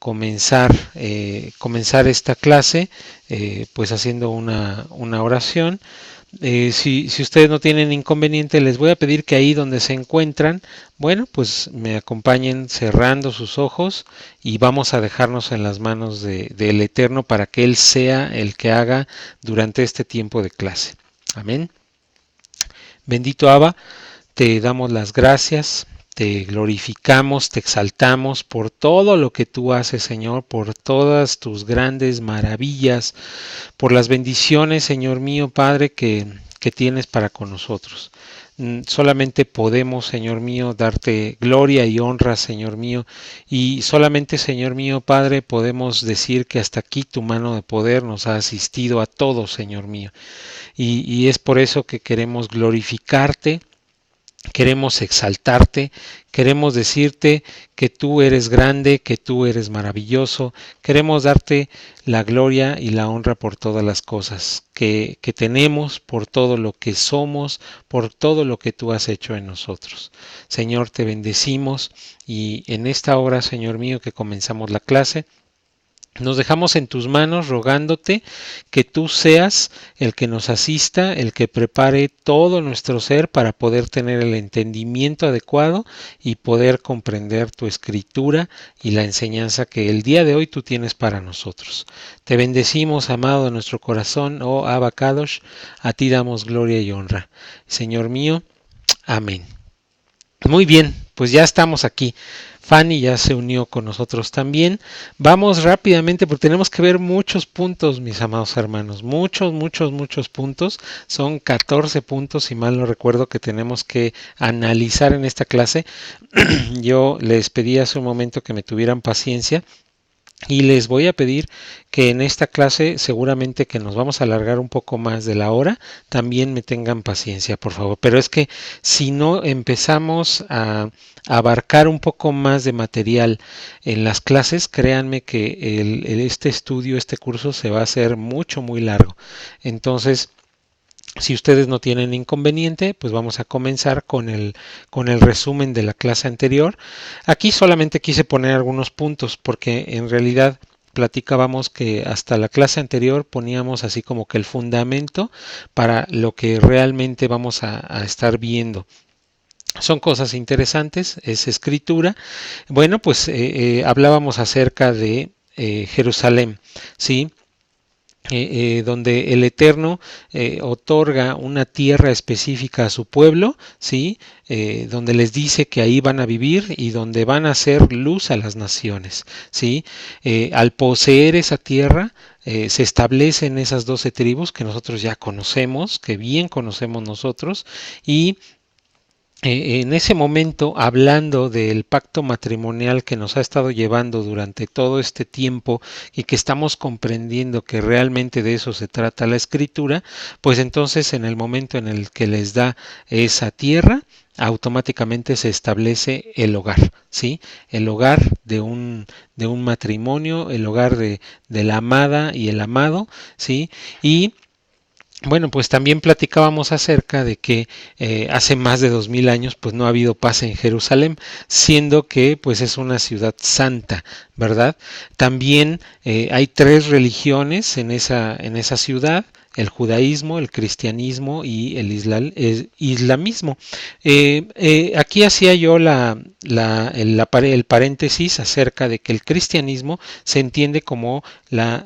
comenzar esta clase pues haciendo una oración. Si ustedes no tienen inconveniente, les voy a pedir que ahí donde se encuentran, bueno, pues me acompañen cerrando sus ojos y vamos a dejarnos en las manos del Eterno para que Él sea el que haga durante este tiempo de clase. Amén. Bendito Abba, te damos las gracias, te glorificamos, te exaltamos por todo lo que tú haces, Señor, por todas tus grandes maravillas, por las bendiciones, Señor mío, Padre, que tienes para con nosotros. Solamente podemos, Señor mío, darte gloria y honra, Señor mío, y solamente, Señor mío, Padre, podemos decir que hasta aquí tu mano de poder nos ha asistido a todos, Señor mío, y es por eso que queremos glorificarte. Queremos exaltarte, queremos decirte que tú eres grande, que tú eres maravilloso, queremos darte la gloria y la honra por todas las cosas que tenemos, por todo lo que somos, por todo lo que tú has hecho en nosotros. Señor, te bendecimos y en esta hora, Señor mío, que comenzamos la clase, nos dejamos en tus manos rogándote que tú seas el que nos asista, el que prepare todo nuestro ser para poder tener el entendimiento adecuado y poder comprender tu escritura y la enseñanza que el día de hoy tú tienes para nosotros. Te bendecimos, amado de nuestro corazón, oh Abba Kadosh, a ti damos gloria y honra. Señor mío, amén. Muy bien, pues ya estamos aquí. Fanny ya se unió con nosotros también. Vamos rápidamente porque tenemos que ver muchos puntos, mis amados hermanos. Muchos puntos. Son 14 puntos, si mal no recuerdo, que tenemos que analizar en esta clase. Yo les pedí hace un momento que me tuvieran paciencia. Y les voy a pedir que en esta clase, seguramente que nos vamos a alargar un poco más de la hora, también me tengan paciencia, por favor. Pero es que si no empezamos a abarcar un poco más de material en las clases, créanme que este estudio, este curso se va a hacer muy largo. Entonces, si ustedes no tienen inconveniente, pues vamos a comenzar con el resumen de la clase anterior. Aquí solamente quise poner algunos puntos porque en realidad platicábamos que hasta la clase anterior poníamos así como que el fundamento para lo que realmente vamos a estar viendo. Son cosas interesantes, es escritura. Bueno, pues hablábamos acerca de Jerusalén, ¿sí? Donde el Eterno otorga una tierra específica a su pueblo, ¿sí? Donde les dice que ahí van a vivir y donde van a hacer luz a las naciones, ¿sí? Al poseer esa tierra, se establecen esas 12 tribus que nosotros ya conocemos, que bien conocemos nosotros, y en ese momento, hablando del pacto matrimonial que nos ha estado llevando durante todo este tiempo y que estamos comprendiendo que realmente de eso se trata la escritura, pues entonces en el momento en el que les da esa tierra, automáticamente se establece el hogar, ¿sí? El hogar de un matrimonio, el hogar de la amada y el amado, ¿sí? Y bueno, pues también platicábamos acerca de que hace más de 2000 años pues no ha habido paz en Jerusalén, siendo que pues es una ciudad santa, ¿verdad? También hay 3 religiones en esa ciudad: el judaísmo, el cristianismo y el islamismo. Aquí hacía yo el paréntesis acerca de que el cristianismo se entiende como la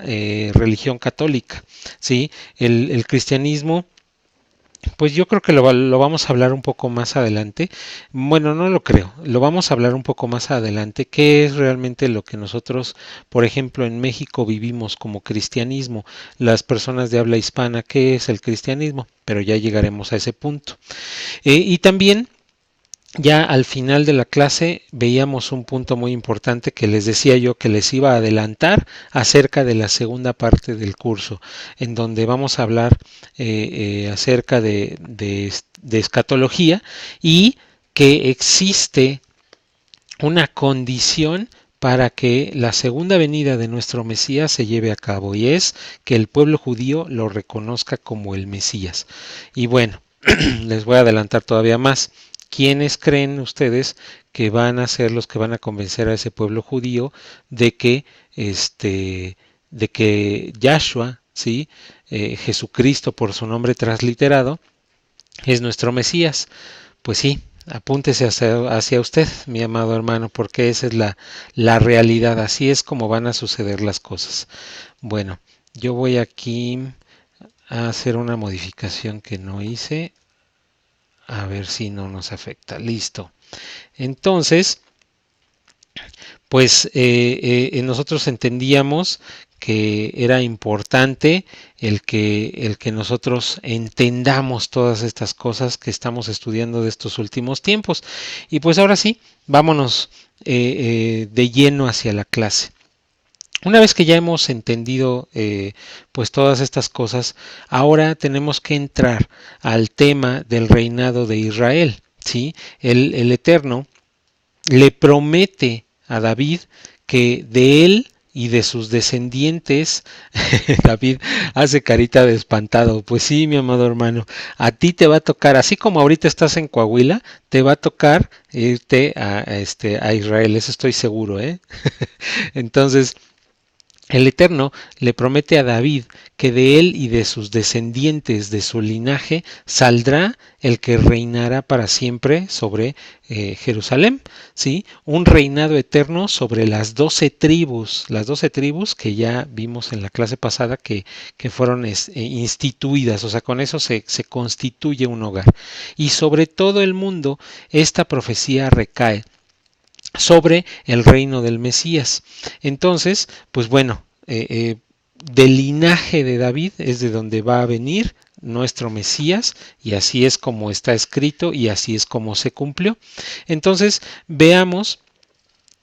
religión católica, ¿sí? El cristianismo, pues yo creo que lo vamos a hablar un poco más adelante. Bueno, no lo creo, lo vamos a hablar un poco más adelante. ¿Qué es realmente lo que nosotros, por ejemplo, en México vivimos como cristianismo? Las personas de habla hispana, ¿qué es el cristianismo? Pero ya llegaremos a ese punto. Y también ya al final de la clase veíamos un punto muy importante que les decía yo que les iba a adelantar acerca de la segunda parte del curso, en donde vamos a hablar acerca de escatología y que existe una condición para que la segunda venida de nuestro Mesías se lleve a cabo, y es que el pueblo judío lo reconozca como el Mesías. Y bueno, les voy a adelantar todavía más. ¿Quiénes creen ustedes que van a ser los que van a convencer a ese pueblo judío de que Yahshua, ¿sí? Jesucristo por su nombre transliterado, es nuestro Mesías. Pues sí, apúntese hacia usted, mi amado hermano, porque esa es la realidad, así es como van a suceder las cosas. Bueno, yo voy aquí a hacer una modificación que no hice, a ver si no nos afecta. Listo. Entonces, pues nosotros entendíamos que era importante el que nosotros entendamos todas estas cosas que estamos estudiando de estos últimos tiempos. Y pues ahora sí, vámonos de lleno hacia la clase. Una vez que ya hemos entendido pues todas estas cosas, ahora tenemos que entrar al tema del reinado de Israel. ¿Sí? El Eterno le promete a David que de él y de sus descendientes, David hace carita de espantado. Pues sí, mi amado hermano, a ti te va a tocar, así como ahorita estás en Coahuila, te va a tocar irte a Israel, eso estoy seguro, ¿eh? Entonces, el Eterno le promete a David que de él y de sus descendientes, de su linaje, saldrá el que reinará para siempre sobre Jerusalén, ¿sí? Un reinado eterno sobre las 12 tribus que ya vimos en la clase pasada que fueron instituidas, o sea, con eso se constituye un hogar. Y sobre todo el mundo, esta profecía recae sobre el reino del Mesías. Entonces, pues bueno, del linaje de David es de donde va a venir nuestro Mesías, y así es como está escrito y así es como se cumplió. Entonces, veamos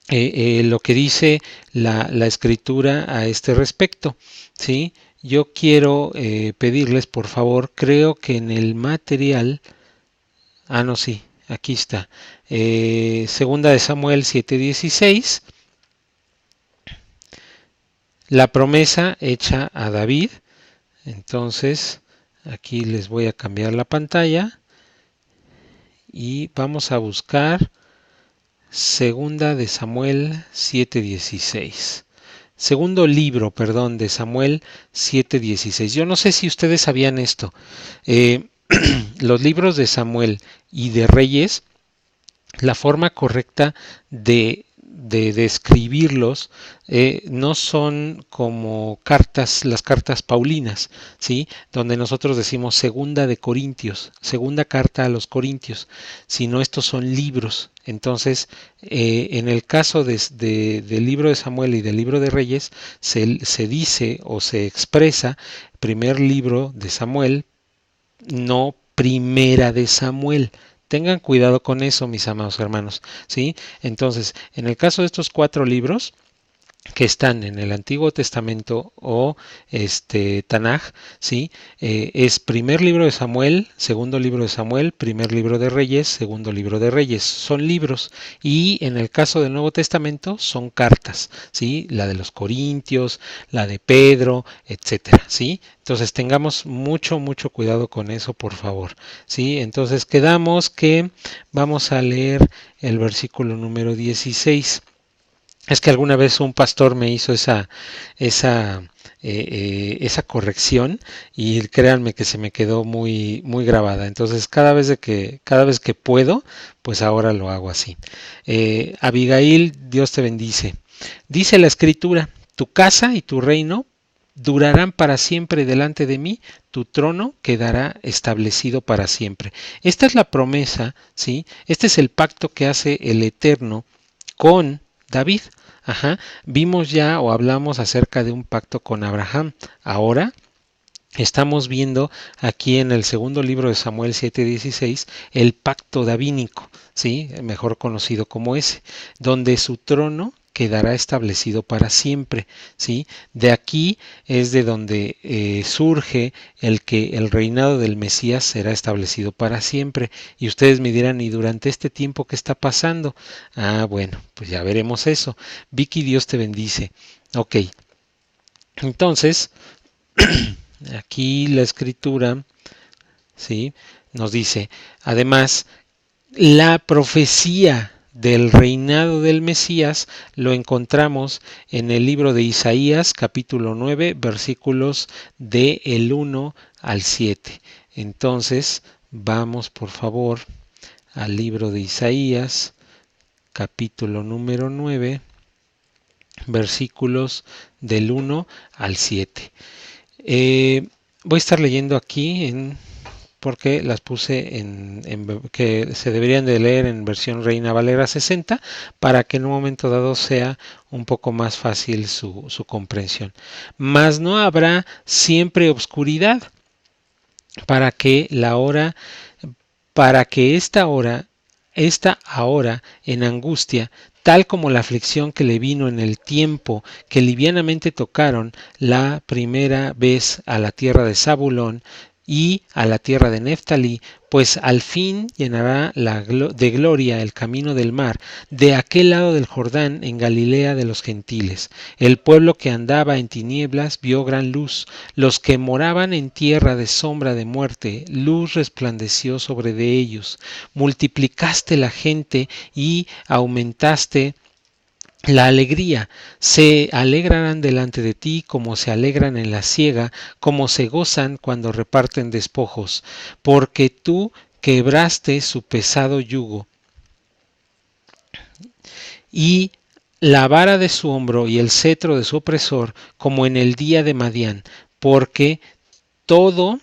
lo que dice la escritura a este respecto. ¿Sí? Yo quiero pedirles, por favor, creo que en el material, no, sí, aquí está. Segunda de Samuel 7:16, la promesa hecha a David. Entonces, aquí les voy a cambiar la pantalla y vamos a buscar Segunda de Samuel 7:16. Segundo libro, perdón, de Samuel 7:16. Yo no sé si ustedes sabían esto. Los libros de Samuel y de Reyes, la forma correcta de describirlos no son como cartas, las cartas paulinas, ¿sí? Donde nosotros decimos segunda de Corintios, segunda carta a los Corintios, sino estos son libros. Entonces, en el caso del libro de Samuel y del libro de Reyes, se dice o se expresa primer libro de Samuel, no primera de Samuel. Tengan cuidado con eso, mis amados hermanos, ¿sí? Entonces, en el caso de estos 4 libros que están en el Antiguo Testamento o Tanaj, ¿sí? Es primer libro de Samuel, segundo libro de Samuel, primer libro de Reyes, segundo libro de Reyes. Son libros, y en el caso del Nuevo Testamento son cartas, ¿sí? La de los Corintios, la de Pedro, etcétera, ¿sí? Entonces tengamos mucho cuidado con eso, por favor, ¿sí? Entonces quedamos que vamos a leer el versículo número 16. Es que alguna vez un pastor me hizo esa, esa corrección, y créanme que se me quedó muy grabada. Entonces cada vez que puedo, pues ahora lo hago así. Abigail, Dios te bendice. Dice la escritura: tu casa y tu reino durarán para siempre delante de mí, tu trono quedará establecido para siempre. Esta es la promesa, ¿sí? Este es el pacto que hace el Eterno con David. Ajá. Vimos ya o hablamos acerca de un pacto con Abraham. Ahora estamos viendo aquí en el segundo libro de Samuel 7:16 el pacto davínico, ¿sí? Mejor conocido como ese, donde su trono quedará establecido para siempre, ¿sí? De aquí es de donde surge el que el reinado del Mesías será establecido para siempre. Y ustedes me dirán: ¿y durante este tiempo qué está pasando? Bueno, pues ya veremos eso. Vicky, Dios te bendice. Ok, entonces aquí la escritura, ¿sí? Nos dice: además, la profecía del reinado del Mesías lo encontramos en el libro de Isaías, capítulo 9, versículos del 1 al 7. Entonces, vamos por favor al libro de Isaías, capítulo número 9, versículos del 1 al 7. Voy a estar leyendo aquí porque las puse que se deberían de leer en versión Reina Valera 60 para que en un momento dado sea un poco más fácil su comprensión. Mas no habrá siempre obscuridad para que esta ahora en angustia, tal como la aflicción que le vino en el tiempo que livianamente tocaron la primera vez a la tierra de Zabulón y a la tierra de Neftalí, pues al fin llenará de gloria el camino del mar, de aquel lado del Jordán, en Galilea de los gentiles. El pueblo que andaba en tinieblas vio gran luz, los que moraban en tierra de sombra de muerte, luz resplandeció sobre de ellos. Multiplicaste la gente y aumentaste la alegría. Se alegrarán delante de ti como se alegran en la siega, como se gozan cuando reparten despojos, porque tú quebraste su pesado yugo y la vara de su hombro y el cetro de su opresor, como en el día de Madián, porque todo,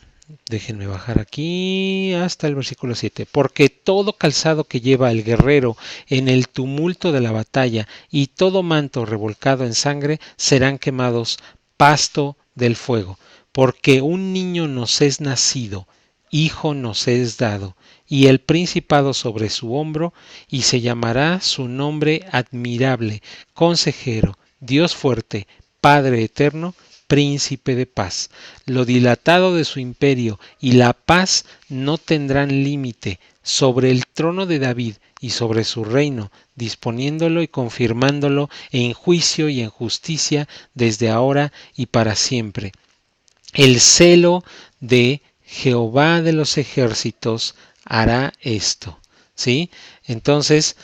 déjenme bajar aquí hasta el versículo 7, porque todo calzado que lleva el guerrero en el tumulto de la batalla y todo manto revolcado en sangre serán quemados pasto del fuego, porque un niño nos es nacido, hijo nos es dado, y el principado sobre su hombro, y se llamará su nombre admirable, consejero, Dios fuerte, Padre eterno, príncipe de paz. Lo dilatado de su imperio y la paz no tendrán límite sobre el trono de David y sobre su reino, disponiéndolo y confirmándolo en juicio y en justicia desde ahora y para siempre. El celo de Jehová de los ejércitos hará esto. ¿Sí? Entonces,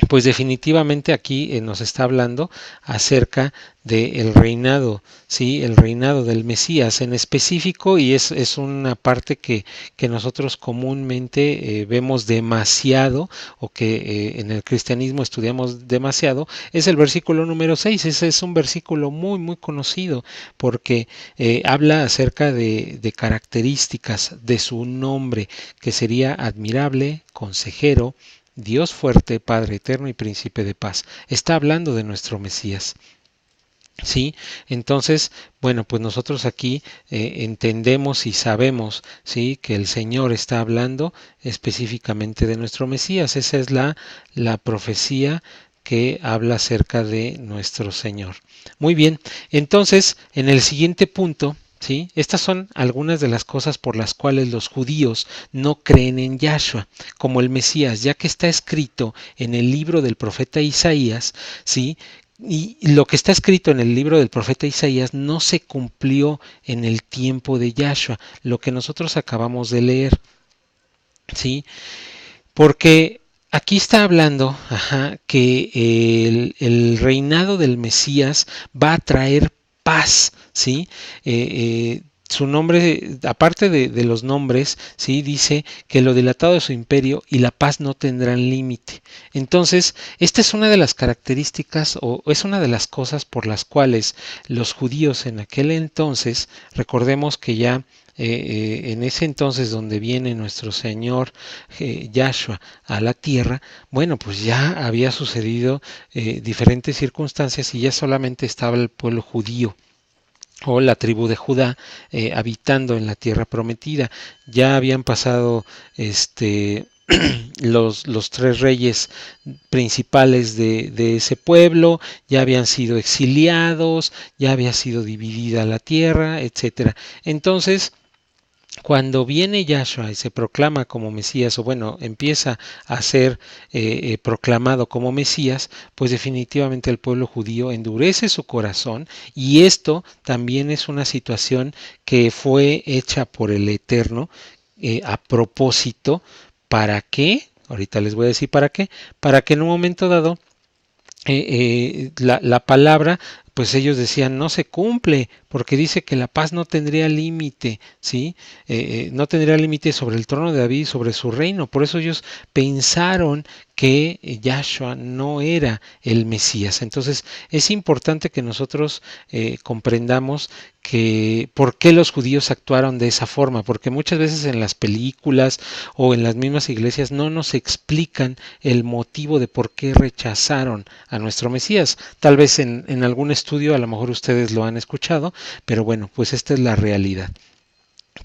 pues definitivamente aquí nos está hablando acerca del reinado, ¿sí? El reinado del Mesías en específico, y es una parte que nosotros comúnmente vemos demasiado, o que en el cristianismo estudiamos demasiado, es el versículo número 6. Ese es un versículo muy, muy conocido, porque habla acerca de características de su nombre, que sería admirable, consejero, Dios fuerte, Padre eterno y príncipe de paz. Está hablando de nuestro Mesías. ¿Sí? Entonces, bueno, pues nosotros aquí entendemos y sabemos, ¿sí?, que el Señor está hablando específicamente de nuestro Mesías. Esa es la profecía que habla acerca de nuestro Señor. Muy bien, entonces, en el siguiente punto, ¿sí? Estas son algunas de las cosas por las cuales los judíos no creen en Yahshua como el Mesías, ya que está escrito en el libro del profeta Isaías, ¿sí? Y lo que está escrito en el libro del profeta Isaías no se cumplió en el tiempo de Yahshua, lo que nosotros acabamos de leer, ¿sí? Porque aquí está hablando, que el reinado del Mesías va a traer paz, ¿sí? Su nombre, aparte de los nombres, ¿sí?, dice que lo dilatado de su imperio y la paz no tendrán límite. Entonces, esta es una de las características, o es una de las cosas por las cuales los judíos en aquel entonces, recordemos que ya en ese entonces donde viene nuestro Señor Yahshua a la tierra, bueno, pues ya había sucedido diferentes circunstancias y ya solamente estaba el pueblo judío o la tribu de Judá habitando en la tierra prometida. Ya habían pasado los tres reyes principales de ese pueblo, ya habían sido exiliados, ya había sido dividida la tierra, etcétera. Entonces, cuando viene Yahshua y se proclama como Mesías, o bueno, empieza a ser proclamado como Mesías, pues definitivamente el pueblo judío endurece su corazón, y esto también es una situación que fue hecha por el Eterno a propósito. ¿Para qué? Ahorita les voy a decir para qué. Para que en un momento dado la palabra, pues ellos decían, no se cumple, porque dice que la paz no tendría límite, ¿sí? No tendría límite sobre el trono de David, sobre su reino. Por eso ellos pensaron que Yahshua no era el Mesías. Entonces es importante que nosotros comprendamos que por qué los judíos actuaron de esa forma, porque muchas veces en las películas o en las mismas iglesias no nos explican el motivo de por qué rechazaron a nuestro Mesías. Tal vez en algún estudio a lo mejor ustedes lo han escuchado, pero bueno, pues esta es la realidad.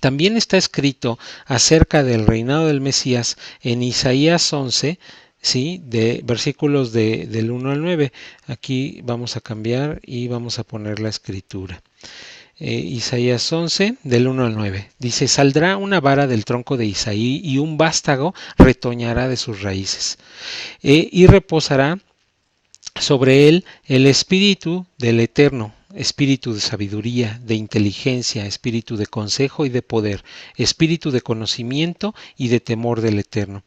También está escrito acerca del reinado del Mesías en Isaías 11, ¿sí? De versículos del 1 al 9. Aquí vamos a cambiar y vamos a poner la escritura. Isaías 11, del 1 al 9. Dice, saldrá una vara del tronco de Isaí y un vástago retoñará de sus raíces. Y reposará sobre él el espíritu del Eterno, espíritu de sabiduría, de inteligencia, espíritu de consejo y de poder, espíritu de conocimiento y de temor del Eterno.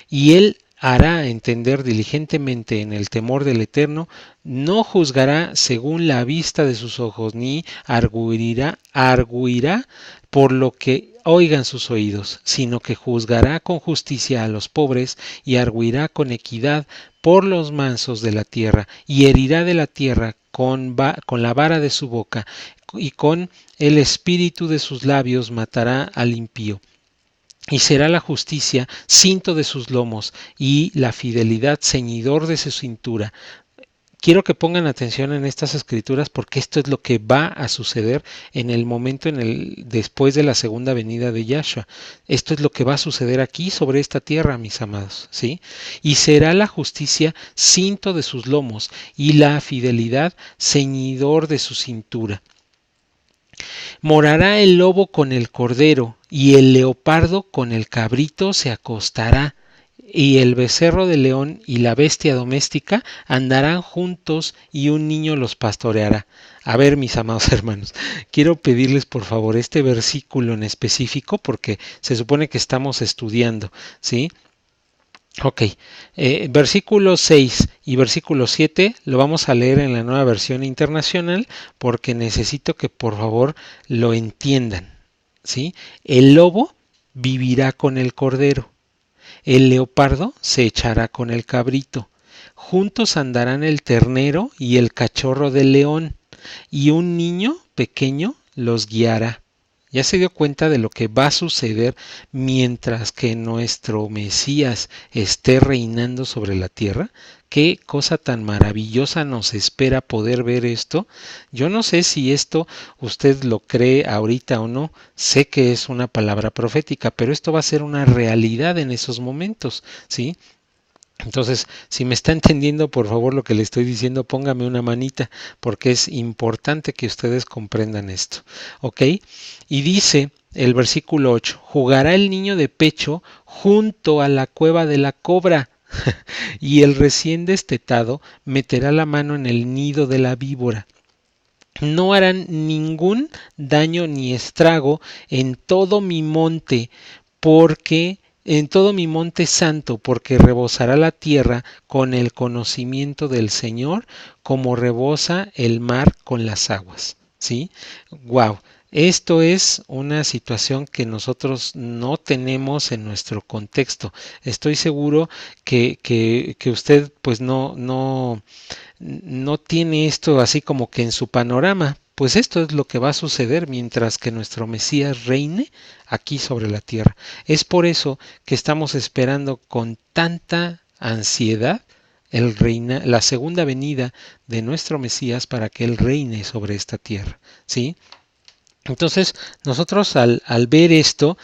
Y él hará entender diligentemente en el temor del Eterno, no juzgará según la vista de sus ojos, ni arguirá por lo que oigan sus oídos, sino que juzgará con justicia a los pobres y arguirá con equidad por los mansos de la tierra, y herirá de la tierra con la vara de su boca, y con el espíritu de sus labios matará al impío. Y será la justicia cinto de sus lomos, y la fidelidad ceñidor de su cintura. Quiero que pongan atención en estas escrituras porque esto es lo que va a suceder en el momento después de la segunda venida de Yahshua. Esto es lo que va a suceder aquí sobre esta tierra, mis amados, ¿sí? Y será la justicia cinto de sus lomos y la fidelidad ceñidor de su cintura. Morará el lobo con el cordero y el leopardo con el cabrito se acostará. Y el becerro de león y la bestia doméstica andarán juntos y un niño los pastoreará. A ver, mis amados hermanos, quiero pedirles por favor este versículo en específico porque se supone que estamos estudiando, ¿sí? Ok, versículo 6 y versículo 7 lo vamos a leer en la nueva versión internacional porque necesito que por favor lo entiendan, ¿sí? El lobo vivirá con el cordero. El leopardo se echará con el cabrito. Juntos andarán el ternero y el cachorro del león, y un niño pequeño los guiará. ¿Ya se dio cuenta de lo que va a suceder mientras que nuestro Mesías esté reinando sobre la tierra? Qué cosa tan maravillosa nos espera poder ver esto. Yo no sé si esto usted lo cree ahorita o no. Sé que es una palabra profética, pero esto va a ser una realidad en esos momentos, ¿sí? Entonces, si me está entendiendo, por favor, lo que le estoy diciendo, póngame una manita, porque es importante que ustedes comprendan esto. ¿Ok? Y dice el versículo 8, jugará el niño de pecho junto a la cueva de la cobra, y el recién destetado meterá la mano en el nido de la víbora. No harán ningún daño ni estrago en todo mi monte, porque en todo mi monte santo, porque rebosará la tierra con el conocimiento del Señor, como rebosa el mar con las aguas. ¿Sí? Wow. Esto es una situación que nosotros no tenemos en nuestro contexto. Estoy seguro que usted pues no tiene esto así como que en su panorama. Pues esto es lo que va a suceder mientras que nuestro Mesías reine aquí sobre la tierra. Es por eso que estamos esperando con tanta ansiedad la segunda venida de nuestro Mesías para que Él reine sobre esta tierra. ¿Sí? Entonces, nosotros al ver esto,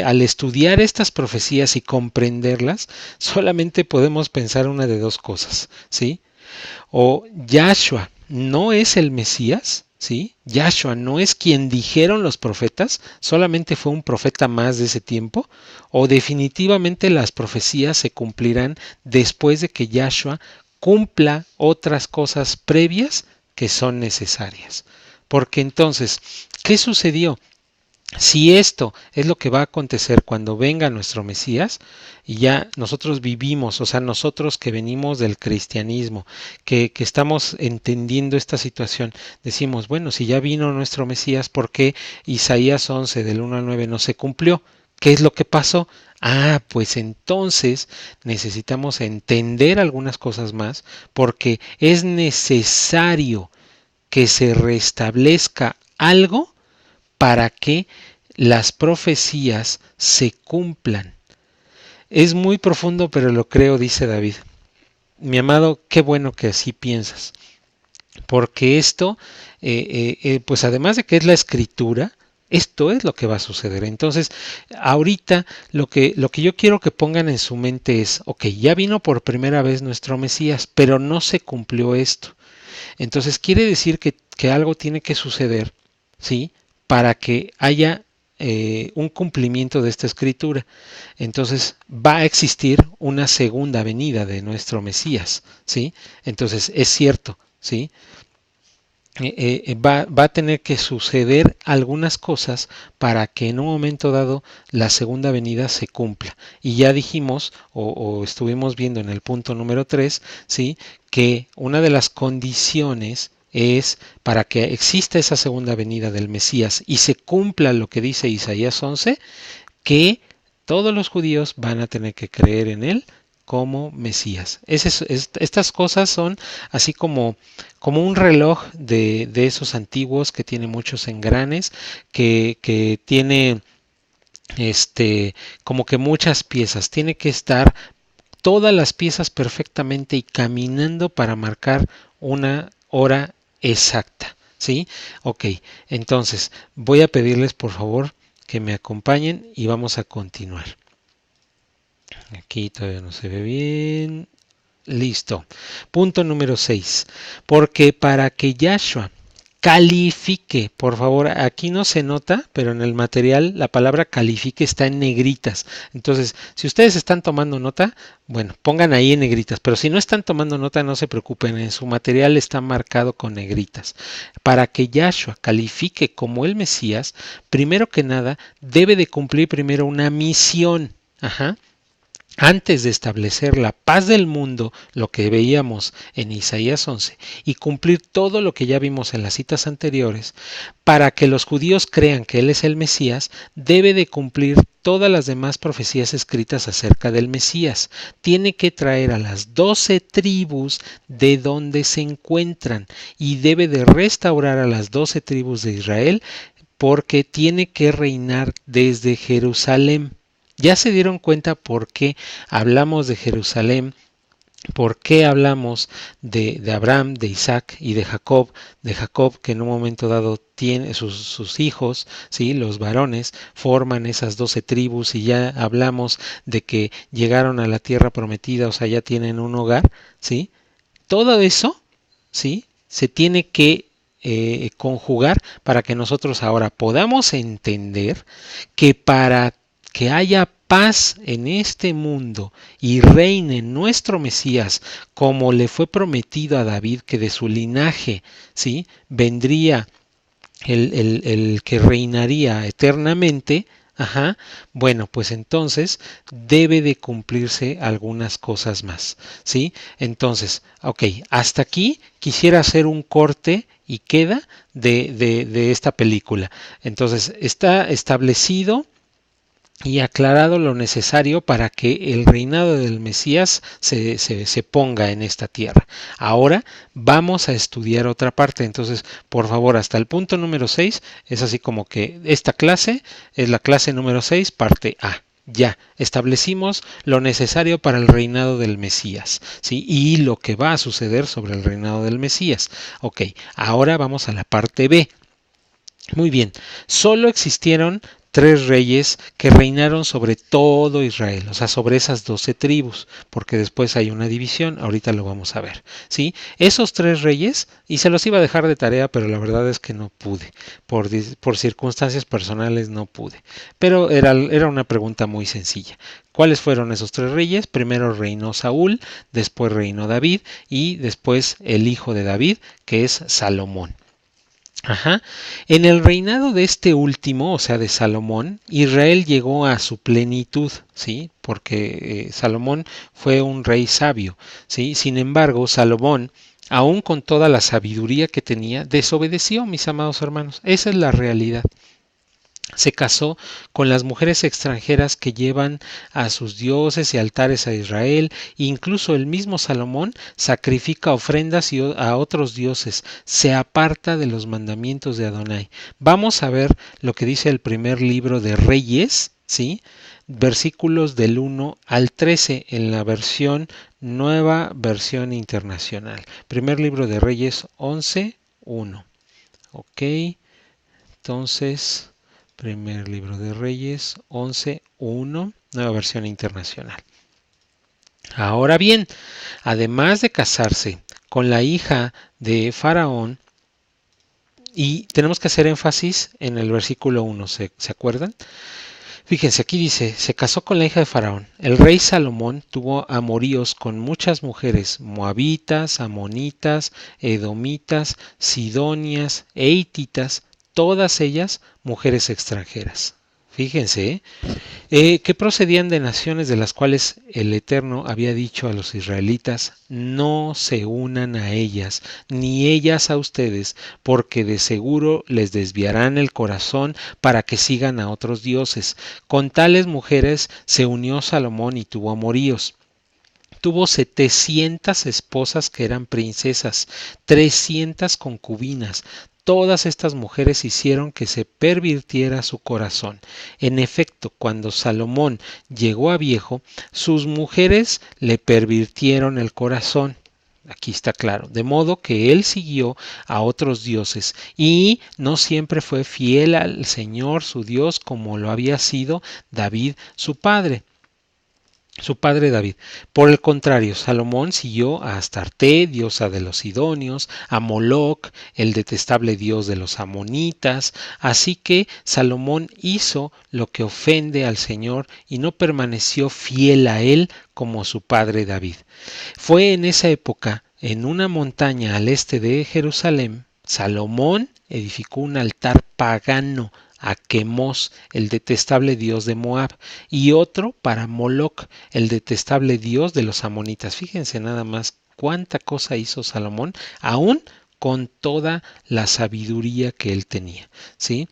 al estudiar estas profecías y comprenderlas, solamente podemos pensar una de dos cosas, ¿sí? O Yahshua no es el Mesías, ¿sí? Yahshua no es quien dijeron los profetas, solamente fue un profeta más de ese tiempo, o definitivamente las profecías se cumplirán después de que Yahshua cumpla otras cosas previas que son necesarias. Porque entonces, ¿qué sucedió? Si esto es lo que va a acontecer cuando venga nuestro Mesías y ya nosotros vivimos, o sea, nosotros que venimos del cristianismo, que estamos entendiendo esta situación, decimos, bueno, si ya vino nuestro Mesías, ¿por qué Isaías 11 del 1 al 9 no se cumplió? ¿Qué es lo que pasó? Ah, pues entonces necesitamos entender algunas cosas más porque es necesario que se restablezca algo para que las profecías se cumplan. Es muy profundo, pero lo creo, dice David. Mi amado, qué bueno que así piensas, porque esto, pues además de que es la escritura, esto es lo que va a suceder. Entonces, ahorita lo que yo quiero que pongan en su mente es, ok, ya vino por primera vez nuestro Mesías, pero no se cumplió esto. Entonces quiere decir que algo tiene que suceder, ¿sí? Para que haya un cumplimiento de esta escritura. Entonces va a existir una segunda venida de nuestro Mesías, ¿sí? Entonces es cierto, ¿sí? Va a tener que suceder algunas cosas para que en un momento dado la segunda venida se cumpla. Y ya dijimos o estuvimos viendo en el punto número 3, ¿sí? Que una de las condiciones es para que exista esa segunda venida del Mesías y se cumpla lo que dice Isaías 11, que todos los judíos van a tener que creer en él como Mesías. Estas cosas son así como un reloj de esos antiguos que tiene muchos engranes, que tiene como que muchas piezas. Tiene que estar todas las piezas perfectamente y caminando para marcar una hora exacta. ¿Sí? Ok, entonces voy a pedirles por favor que me acompañen y vamos a continuar. Aquí todavía no se ve bien. Listo. Punto número 6. Porque para que Yahshua califique, por favor, aquí no se nota, pero en el material la palabra califique está en negritas. Entonces, si ustedes están tomando nota, bueno, pongan ahí en negritas, pero si no están tomando nota, no se preocupen, en su material está marcado con negritas. Para que Yahshua califique como el Mesías, primero que nada, debe de cumplir primero una misión. Ajá. Antes de establecer la paz del mundo, lo que veíamos en Isaías 11, y cumplir todo lo que ya vimos en las citas anteriores, para que los judíos crean que Él es el Mesías, debe de cumplir todas las demás profecías escritas acerca del Mesías. Tiene que traer a las 12 tribus de donde se encuentran y debe de restaurar a las 12 tribus de Israel porque tiene que reinar desde Jerusalén. ¿Ya se dieron cuenta por qué hablamos de Jerusalén? ¿Por qué hablamos de Abraham, de Isaac y de Jacob? De Jacob que en un momento dado tiene sus hijos, ¿sí? Los varones forman esas 12 tribus y ya hablamos de que llegaron a la tierra prometida, o sea, ya tienen un hogar, ¿sí? Todo eso, ¿sí? Se tiene que conjugar para que nosotros ahora podamos entender que para que haya paz en este mundo y reine nuestro Mesías como le fue prometido a David que de su linaje, ¿sí? Vendría el que reinaría eternamente. Ajá, bueno, pues entonces debe de cumplirse algunas cosas más, ¿sí? Entonces, ok, hasta aquí quisiera hacer un corte y queda de esta película. Entonces, está establecido y aclarado lo necesario para que el reinado del Mesías se ponga en esta tierra. Ahora vamos a estudiar otra parte. Entonces, por favor, hasta el punto número 6 es así como que esta clase es la clase número 6, parte A. Ya establecimos lo necesario para el reinado del Mesías, ¿sí? Y lo que va a suceder sobre el reinado del Mesías. Ok, ahora vamos a la parte B. Muy bien, solo existieron tres reyes que reinaron sobre todo Israel, o sea, sobre esas 12 tribus, porque después hay una división, ahorita lo vamos a ver, ¿sí? Esos tres reyes, y se los iba a dejar de tarea, pero la verdad es que no pude, por circunstancias personales no pude, pero era una pregunta muy sencilla. ¿Cuáles fueron esos tres reyes? Primero reinó Saúl, después reinó David y después el hijo de David, que es Salomón. Ajá. En el reinado de este último, o sea, de Salomón, Israel llegó a su plenitud, ¿sí? Porque Salomón fue un rey sabio, ¿sí? Sin embargo, Salomón, aún con toda la sabiduría que tenía, desobedeció, mis amados hermanos. Esa es la realidad. Se casó con las mujeres extranjeras que llevan a sus dioses y altares a Israel. Incluso el mismo Salomón sacrifica ofrendas a otros dioses, se aparta de los mandamientos de Adonai. Vamos a ver lo que dice el primer libro de Reyes, ¿sí? Versículos del 1 al 13 en la versión nueva versión internacional. Primer libro de Reyes 11, 1. Ok, entonces primer libro de Reyes 11:1, nueva versión internacional. Ahora bien, además de casarse con la hija de Faraón, y tenemos que hacer énfasis en el versículo 1, ¿se acuerdan? Fíjense, aquí dice, se casó con la hija de Faraón. El rey Salomón tuvo amoríos con muchas mujeres, moabitas, amonitas, edomitas, sidonias e hititas, todas ellas mujeres extranjeras. Fíjense, que procedían de naciones de las cuales el Eterno había dicho a los israelitas, no se unan a ellas, ni ellas a ustedes, porque de seguro les desviarán el corazón para que sigan a otros dioses. Con tales mujeres se unió Salomón y tuvo amoríos. Tuvo 700 esposas que eran princesas, 300 concubinas. Todas estas mujeres hicieron que se pervirtiera su corazón. En efecto, cuando Salomón llegó a viejo, sus mujeres le pervirtieron el corazón. Aquí está claro, de modo que él siguió a otros dioses y no siempre fue fiel al Señor su Dios como lo había sido David su padre David. Por el contrario, Salomón siguió a Astarte, diosa de los sidonios, a Moloc, el detestable dios de los amonitas, así que Salomón hizo lo que ofende al Señor y no permaneció fiel a él como su padre David. Fue en esa época, en una montaña al este de Jerusalén, Salomón edificó un altar pagano a Quemos, el detestable dios de Moab, y otro para Moloc, el detestable dios de los amonitas. Fíjense nada más cuánta cosa hizo Salomón, aún con toda la sabiduría que él tenía, ¿sí?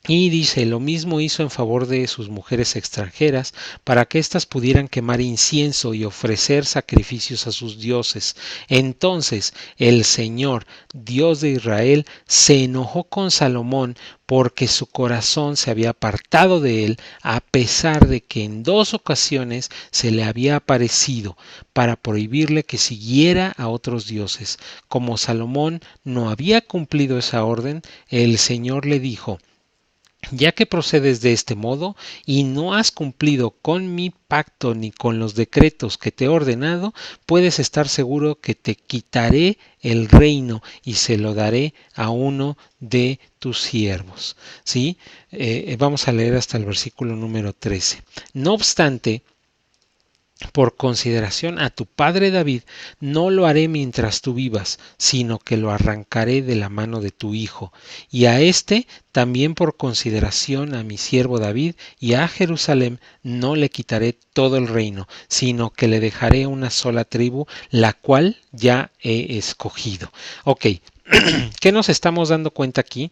Y dice, lo mismo hizo en favor de sus mujeres extranjeras, para que éstas pudieran quemar incienso y ofrecer sacrificios a sus dioses. Entonces el Señor, Dios de Israel, se enojó con Salomón porque su corazón se había apartado de él, a pesar de que en 2 ocasiones se le había aparecido para prohibirle que siguiera a otros dioses. Como Salomón no había cumplido esa orden, el Señor le dijo, ya que procedes de este modo y no has cumplido con mi pacto ni con los decretos que te he ordenado, puedes estar seguro que te quitaré el reino y se lo daré a uno de tus siervos. ¿Sí? Vamos a leer hasta el versículo número 13. No obstante, por consideración a tu padre David, no lo haré mientras tú vivas, sino que lo arrancaré de la mano de tu hijo. Y a éste también por consideración a mi siervo David y a Jerusalén, no le quitaré todo el reino, sino que le dejaré una sola tribu, la cual ya he escogido. Ok, ¿qué nos estamos dando cuenta aquí?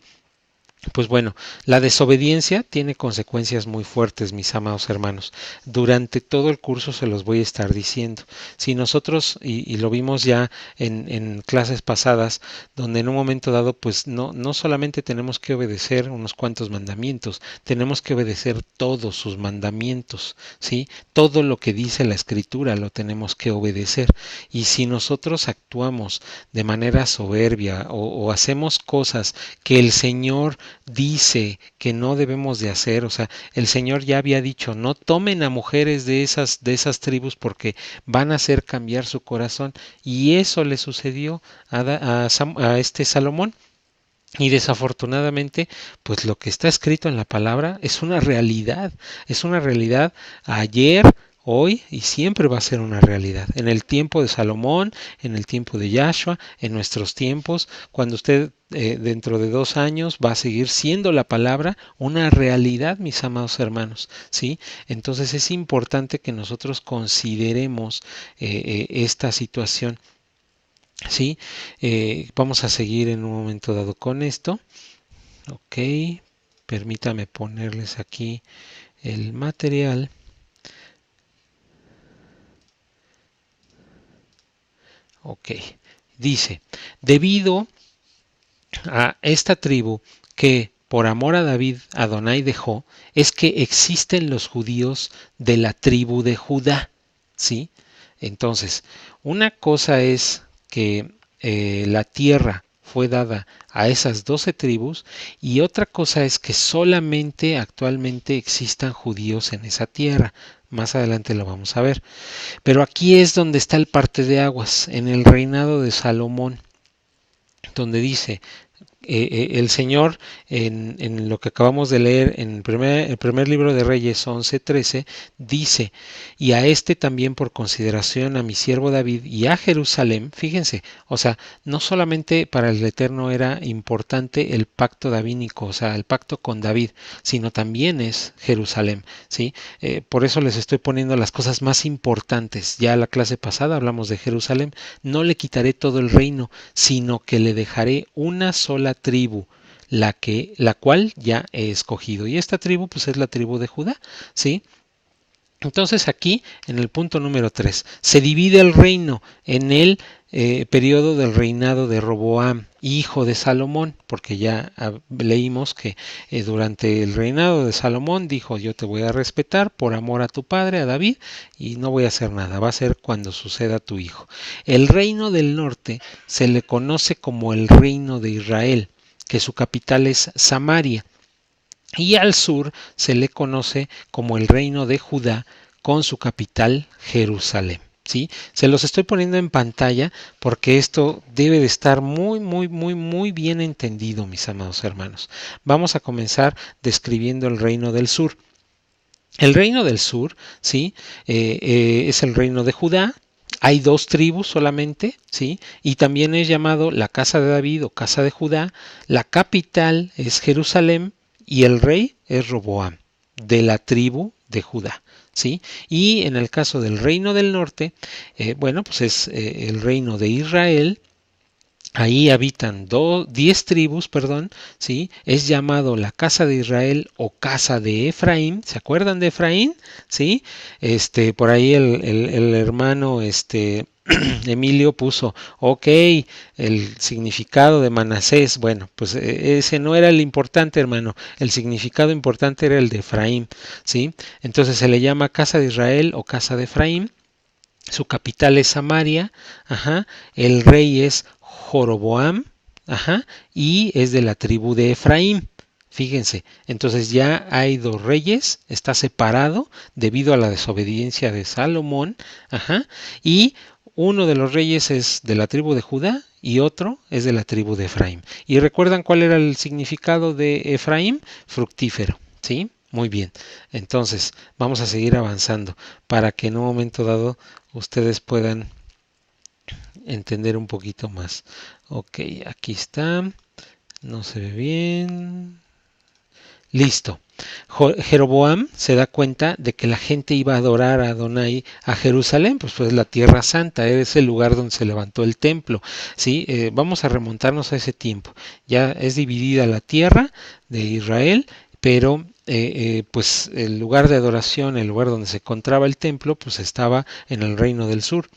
Pues bueno, la desobediencia tiene consecuencias muy fuertes, mis amados hermanos. Durante todo el curso se los voy a estar diciendo. Si nosotros, y lo vimos ya en clases pasadas, donde en un momento dado, pues no solamente tenemos que obedecer unos cuantos mandamientos, tenemos que obedecer todos sus mandamientos, ¿sí? Todo lo que dice la Escritura lo tenemos que obedecer. Y si nosotros actuamos de manera soberbia o hacemos cosas que el Señor dice que no debemos de hacer, o sea, el Señor ya había dicho, no tomen a mujeres de esas tribus porque van a hacer cambiar su corazón, y eso le sucedió a este Salomón. Y desafortunadamente, pues lo que está escrito en la palabra es una realidad ayer, hoy y siempre va a ser una realidad. En el tiempo de Salomón, en el tiempo de Yahshua, en nuestros tiempos, cuando usted dentro de 2 años va a seguir siendo la palabra una realidad, mis amados hermanos, ¿sí? Entonces es importante que nosotros consideremos esta situación, ¿sí? Vamos a seguir en un momento dado con esto. Ok, permítame ponerles aquí el material. Ok, dice, debido a esta tribu que por amor a David Adonai dejó, es que existen los judíos de la tribu de Judá, ¿sí? Entonces, una cosa es que la tierra fue dada a esas 12 tribus y otra cosa es que solamente actualmente existan judíos en esa tierra. Más adelante lo vamos a ver. Pero aquí es donde está el parte de aguas, en el reinado de Salomón, donde dice, el Señor en lo que acabamos de leer en el primer libro de Reyes 11:13 dice, y a este también por consideración a mi siervo David y a Jerusalén, fíjense, o sea, no solamente para el Eterno era importante el pacto davínico, o sea, el pacto con David, sino también es Jerusalén, ¿sí? Por eso les estoy poniendo las cosas más importantes. Ya la clase pasada hablamos de Jerusalén, no le quitaré todo el reino, sino que le dejaré una sola tribu, la cual ya he escogido. Y esta tribu, pues es la tribu de Judá, ¿sí? Entonces aquí, en el punto número 3, se divide el reino en el periodo del reinado de Roboam, hijo de Salomón, porque ya leímos que durante el reinado de Salomón dijo, yo te voy a respetar por amor a tu padre, a David, y no voy a hacer nada, va a ser cuando suceda tu hijo. El reino del norte se le conoce como el reino de Israel, que su capital es Samaria. Y al sur se le conoce como el reino de Judá con su capital Jerusalén. ¿Sí? Se los estoy poniendo en pantalla porque esto debe de estar muy bien entendido, mis amados hermanos. Vamos a comenzar describiendo el reino del sur. El reino del sur, ¿sí? Es el reino de Judá. Hay 2 tribus solamente, ¿sí? Y también es llamado la casa de David o casa de Judá. La capital es Jerusalén y el rey es Roboam, de la tribu de Judá, ¿sí? Y en el caso del reino del norte, bueno, pues es el reino de Israel. Ahí habitan 10 tribus, perdón, ¿sí? Es llamado la casa de Israel o casa de Efraín. ¿Se acuerdan de Efraín? ¿Sí? Por ahí el hermano, Emilio puso, ok, el significado de Manasés. Bueno, pues ese no era el importante, hermano. El significado importante era el de Efraín, ¿sí? Entonces se le llama casa de Israel o casa de Efraín. Su capital es Samaria, ajá, el rey es Joroboam, ajá, y es de la tribu de Efraín. Fíjense, entonces ya hay 2 reyes, está separado debido a la desobediencia de Salomón, ajá, y uno de los reyes es de la tribu de Judá y otro es de la tribu de Efraín. ¿Y recuerdan cuál era el significado de Efraín? Fructífero, ¿sí? Muy bien. Entonces, vamos a seguir avanzando para que en un momento dado ustedes puedan entender un poquito más. Ok, aquí está. No se ve bien. Listo. Jeroboam se da cuenta de que la gente iba a adorar a Adonai a Jerusalén, pues la tierra santa, es el lugar donde se levantó el templo. ¿Sí? Vamos a remontarnos a ese tiempo. Ya es dividida la tierra de Israel, pero pues el lugar de adoración, el lugar donde se encontraba el templo, pues estaba en el reino del sur.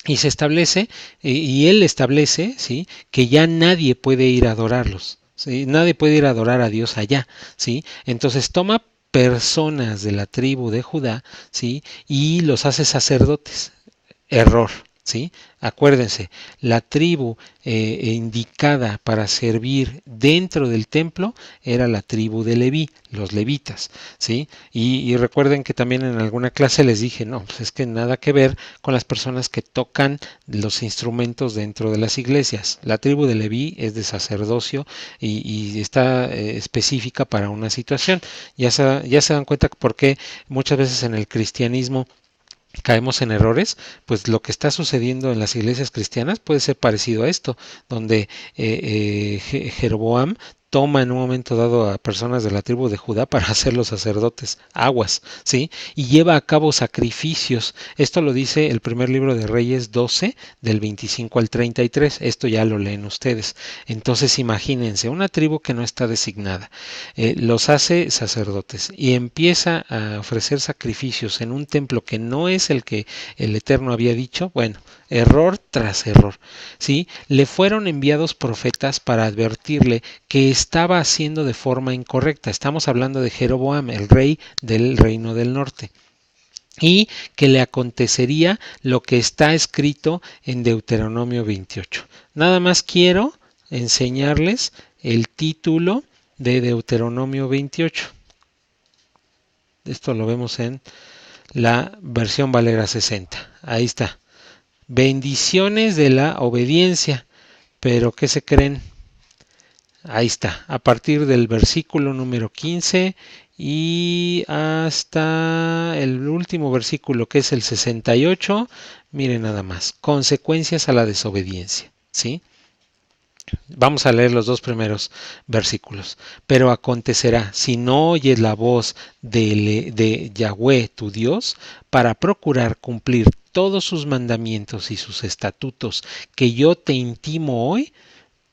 Y se establece, y él establece, ¿sí? Que ya nadie puede ir a adorarlos, ¿sí? Nadie puede ir a adorar a Dios allá, ¿sí? Entonces toma personas de la tribu de Judá, ¿sí? Y los hace sacerdotes. Error, ¿sí? Acuérdense, la tribu indicada para servir dentro del templo era la tribu de Leví, los levitas, ¿sí? Y recuerden que también en alguna clase les dije, no, pues es que nada que ver con las personas que tocan los instrumentos dentro de las iglesias. La tribu de Leví es de sacerdocio y está específica para una situación. Ya se dan cuenta por qué muchas veces en el cristianismo caemos en errores, pues lo que está sucediendo en las iglesias cristianas puede ser parecido a esto, donde Jeroboam toma en un momento dado a personas de la tribu de Judá para hacerlos sacerdotes, aguas, ¿sí? Y lleva a cabo sacrificios. Esto lo dice el primer libro de Reyes 12, del 25 al 33. Esto ya lo leen ustedes. Entonces imagínense, una tribu que no está designada, los hace sacerdotes y empieza a ofrecer sacrificios en un templo que no es el que el Eterno había dicho. Bueno, error tras error, ¿sí? Le fueron enviados profetas para advertirle que estaba haciendo de forma incorrecta. Estamos hablando de Jeroboam, el rey del reino del norte, y que le acontecería lo que está escrito en Deuteronomio 28. Nada más quiero enseñarles el título de Deuteronomio 28. Esto lo vemos en la versión Valera 60. Ahí está. Bendiciones de la obediencia. Pero ¿qué se creen? Ahí está. A partir del versículo número 15 y hasta el último versículo, que es el 68. Miren nada más. Consecuencias a la desobediencia. ¿Sí? Vamos a leer los dos primeros versículos. Pero acontecerá, si no oyes la voz de Yahweh tu Dios, para procurar cumplir todos sus mandamientos y sus estatutos que yo te intimo hoy,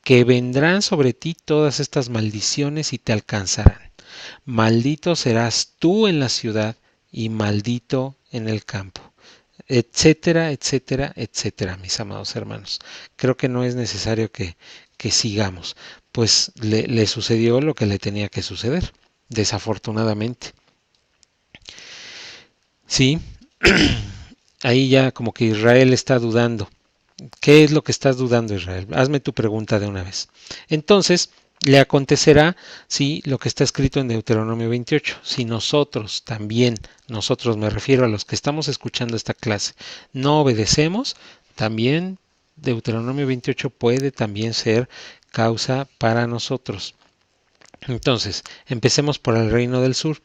que vendrán sobre ti todas estas maldiciones y te alcanzarán. Maldito serás tú en la ciudad y maldito en el campo, etcétera, etcétera, etcétera, mis amados hermanos. Creo que no es necesario que sigamos, pues le sucedió lo que le tenía que suceder, desafortunadamente. Sí, ahí ya como que Israel está dudando. ¿Qué es lo que estás dudando, Israel? Hazme tu pregunta de una vez. Entonces, le acontecerá, sí, lo que está escrito en Deuteronomio 28. Si nosotros también, nosotros me refiero a los que estamos escuchando esta clase, no obedecemos, también Deuteronomio 28 puede también ser causa para nosotros. Entonces, empecemos por el reino del sur.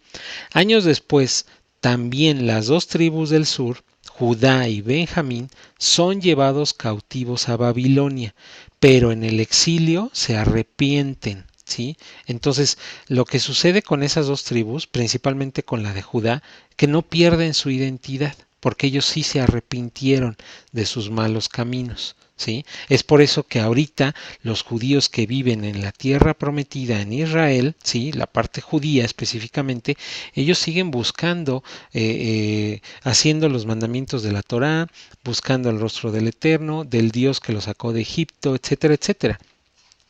Años después, también las dos tribus del sur, Judá y Benjamín, son llevados cautivos a Babilonia, pero en el exilio se arrepienten, ¿sí? Entonces, lo que sucede con esas dos tribus, principalmente con la de Judá, que no pierden su identidad, porque ellos sí se arrepintieron de sus malos caminos. ¿Sí? Es por eso que ahorita los judíos que viven en la tierra prometida en Israel, ¿sí? La parte judía específicamente, ellos siguen buscando, haciendo los mandamientos de la Torá, buscando el rostro del Eterno, del Dios que los sacó de Egipto, etcétera, etcétera.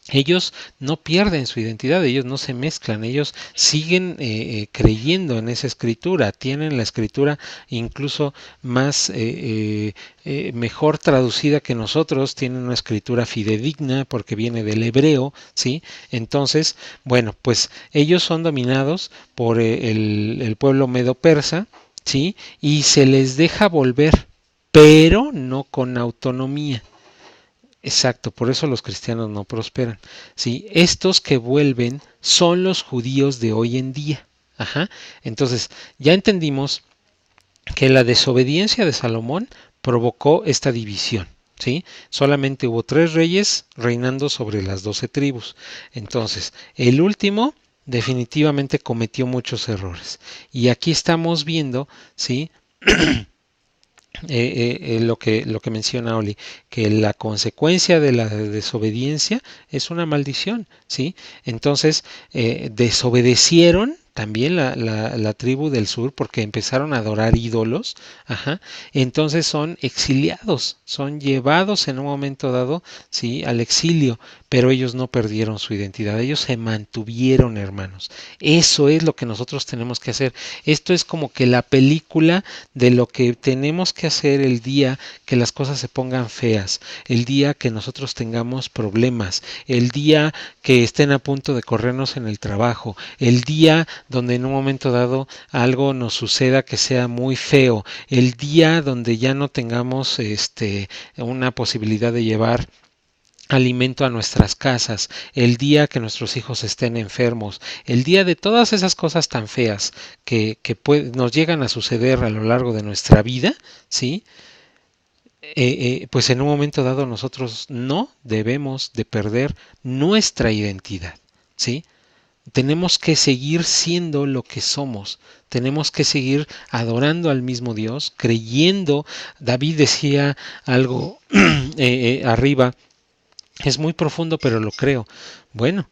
Ellos no pierden su identidad, ellos no se mezclan, ellos siguen creyendo en esa escritura, tienen la escritura incluso más mejor traducida que nosotros, tienen una escritura fidedigna porque viene del hebreo, ¿sí? Entonces, bueno, pues ellos son dominados por el pueblo medo-persa, ¿sí? Y se les deja volver, pero no con autonomía. Exacto, por eso los cristianos no prosperan. ¿Sí? Estos que vuelven son los judíos de hoy en día. Ajá. Entonces, ya entendimos que la desobediencia de Salomón provocó esta división. ¿Sí? Solamente hubo 3 reyes reinando sobre las 12 tribus. Entonces, el último definitivamente cometió muchos errores. Y aquí estamos viendo, ¿sí? Lo que menciona Oli, que la consecuencia de la desobediencia es una maldición, ¿sí? Entonces, desobedecieron también la tribu del sur, porque empezaron a adorar ídolos, ajá, entonces son exiliados, son llevados en un momento dado, sí, al exilio, pero ellos no perdieron su identidad, ellos se mantuvieron, hermanos. Eso es lo que nosotros tenemos que hacer. Esto es como que la película de lo que tenemos que hacer el día que las cosas se pongan feas, el día que nosotros tengamos problemas, el día que estén a punto de corrernos en el trabajo, el día donde en un momento dado algo nos suceda que sea muy feo, el día donde ya no tengamos una posibilidad de llevar alimento a nuestras casas, el día que nuestros hijos estén enfermos, el día de todas esas cosas tan feas que nos llegan a suceder a lo largo de nuestra vida, ¿sí? Pues en un momento dado nosotros no debemos de perder nuestra identidad, ¿sí? Tenemos que seguir siendo lo que somos, tenemos que seguir adorando al mismo Dios, creyendo. David decía algo arriba, es muy profundo, pero lo creo. Bueno,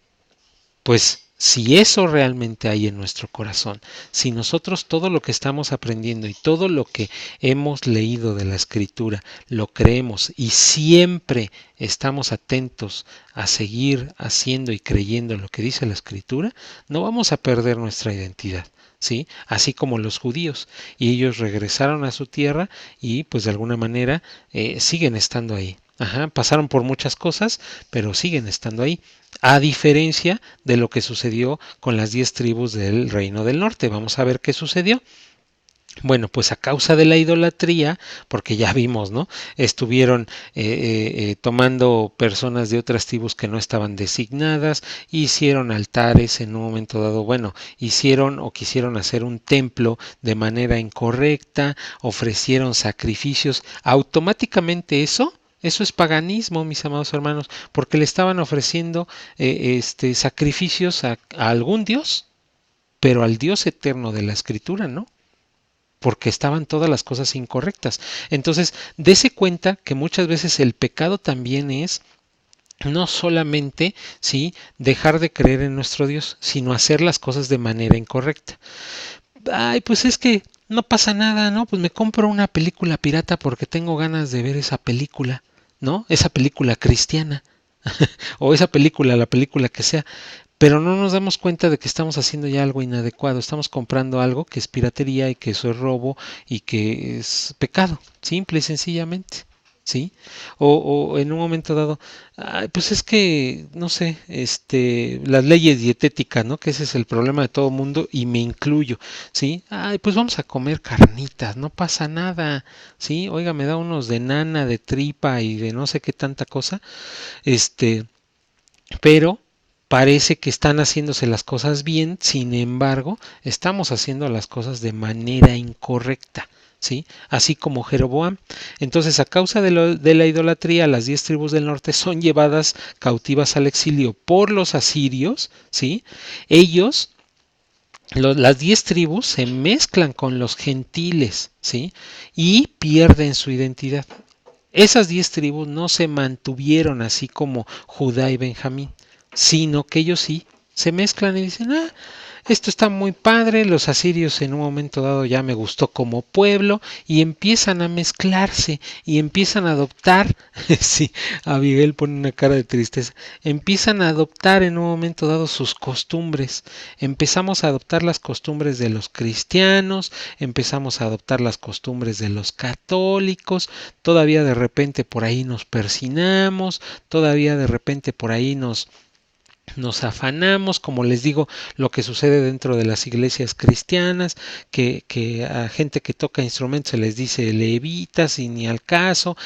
pues si eso realmente hay en nuestro corazón, si nosotros todo lo que estamos aprendiendo y todo lo que hemos leído de la escritura lo creemos y siempre estamos atentos a seguir haciendo y creyendo lo que dice la escritura, no vamos a perder nuestra identidad. ¿Sí? Así como los judíos, y ellos regresaron a su tierra y pues de alguna manera siguen estando ahí. Ajá, pasaron por muchas cosas, pero siguen estando ahí, a diferencia de lo que sucedió con las 10 tribus del Reino del Norte. Vamos a ver qué sucedió. Bueno, pues a causa de la idolatría, porque ya vimos, ¿no? Estuvieron tomando personas de otras tribus que no estaban designadas, hicieron altares en un momento dado, bueno, hicieron o quisieron hacer un templo de manera incorrecta, ofrecieron sacrificios, automáticamente eso es paganismo, mis amados hermanos, porque le estaban ofreciendo sacrificios a algún dios, pero al Dios eterno de la Escritura, ¿no? Porque estaban todas las cosas incorrectas. Entonces, dése cuenta que muchas veces el pecado también es no solamente, sí, dejar de creer en nuestro Dios, sino hacer las cosas de manera incorrecta. Ay, pues es que no pasa nada, ¿no? Pues me compro una película pirata porque tengo ganas de ver esa película, ¿no? Esa película cristiana o esa película, la película que sea, pero no nos damos cuenta de que estamos haciendo ya algo inadecuado, estamos comprando algo que es piratería y que eso es robo y que es pecado, simple y sencillamente, ¿sí? O en un momento dado, ay, pues es que, no sé, las leyes dietéticas, ¿no? Que ese es el problema de todo mundo y me incluyo, ¿sí? Ay, pues vamos a comer carnitas, no pasa nada, ¿sí? Oiga, me da unos de nana, de tripa y de no sé qué tanta cosa, este, pero parece que están haciéndose las cosas bien, sin embargo, estamos haciendo las cosas de manera incorrecta. ¿Sí? Así como Jeroboam. Entonces, a causa de la idolatría, las 10 tribus del norte son llevadas cautivas al exilio por los asirios. ¿Sí? Ellos, las 10 tribus, se mezclan con los gentiles. ¿Sí? Y pierden su identidad. Esas 10 tribus no se mantuvieron así como Judá y Benjamín, sino que ellos sí se mezclan y dicen, ah, esto está muy padre, los asirios en un momento dado ya me gustó como pueblo y empiezan a mezclarse y empiezan a adoptar, sí, Abigail pone una cara de tristeza, empiezan a adoptar en un momento dado sus costumbres, empezamos a adoptar las costumbres de los cristianos, empezamos a adoptar las costumbres de los católicos, todavía de repente por ahí nos persinamos, todavía de repente por ahí nos afanamos, como les digo, lo que sucede dentro de las iglesias cristianas, que a gente que toca instrumentos se les dice levitas y ni al caso,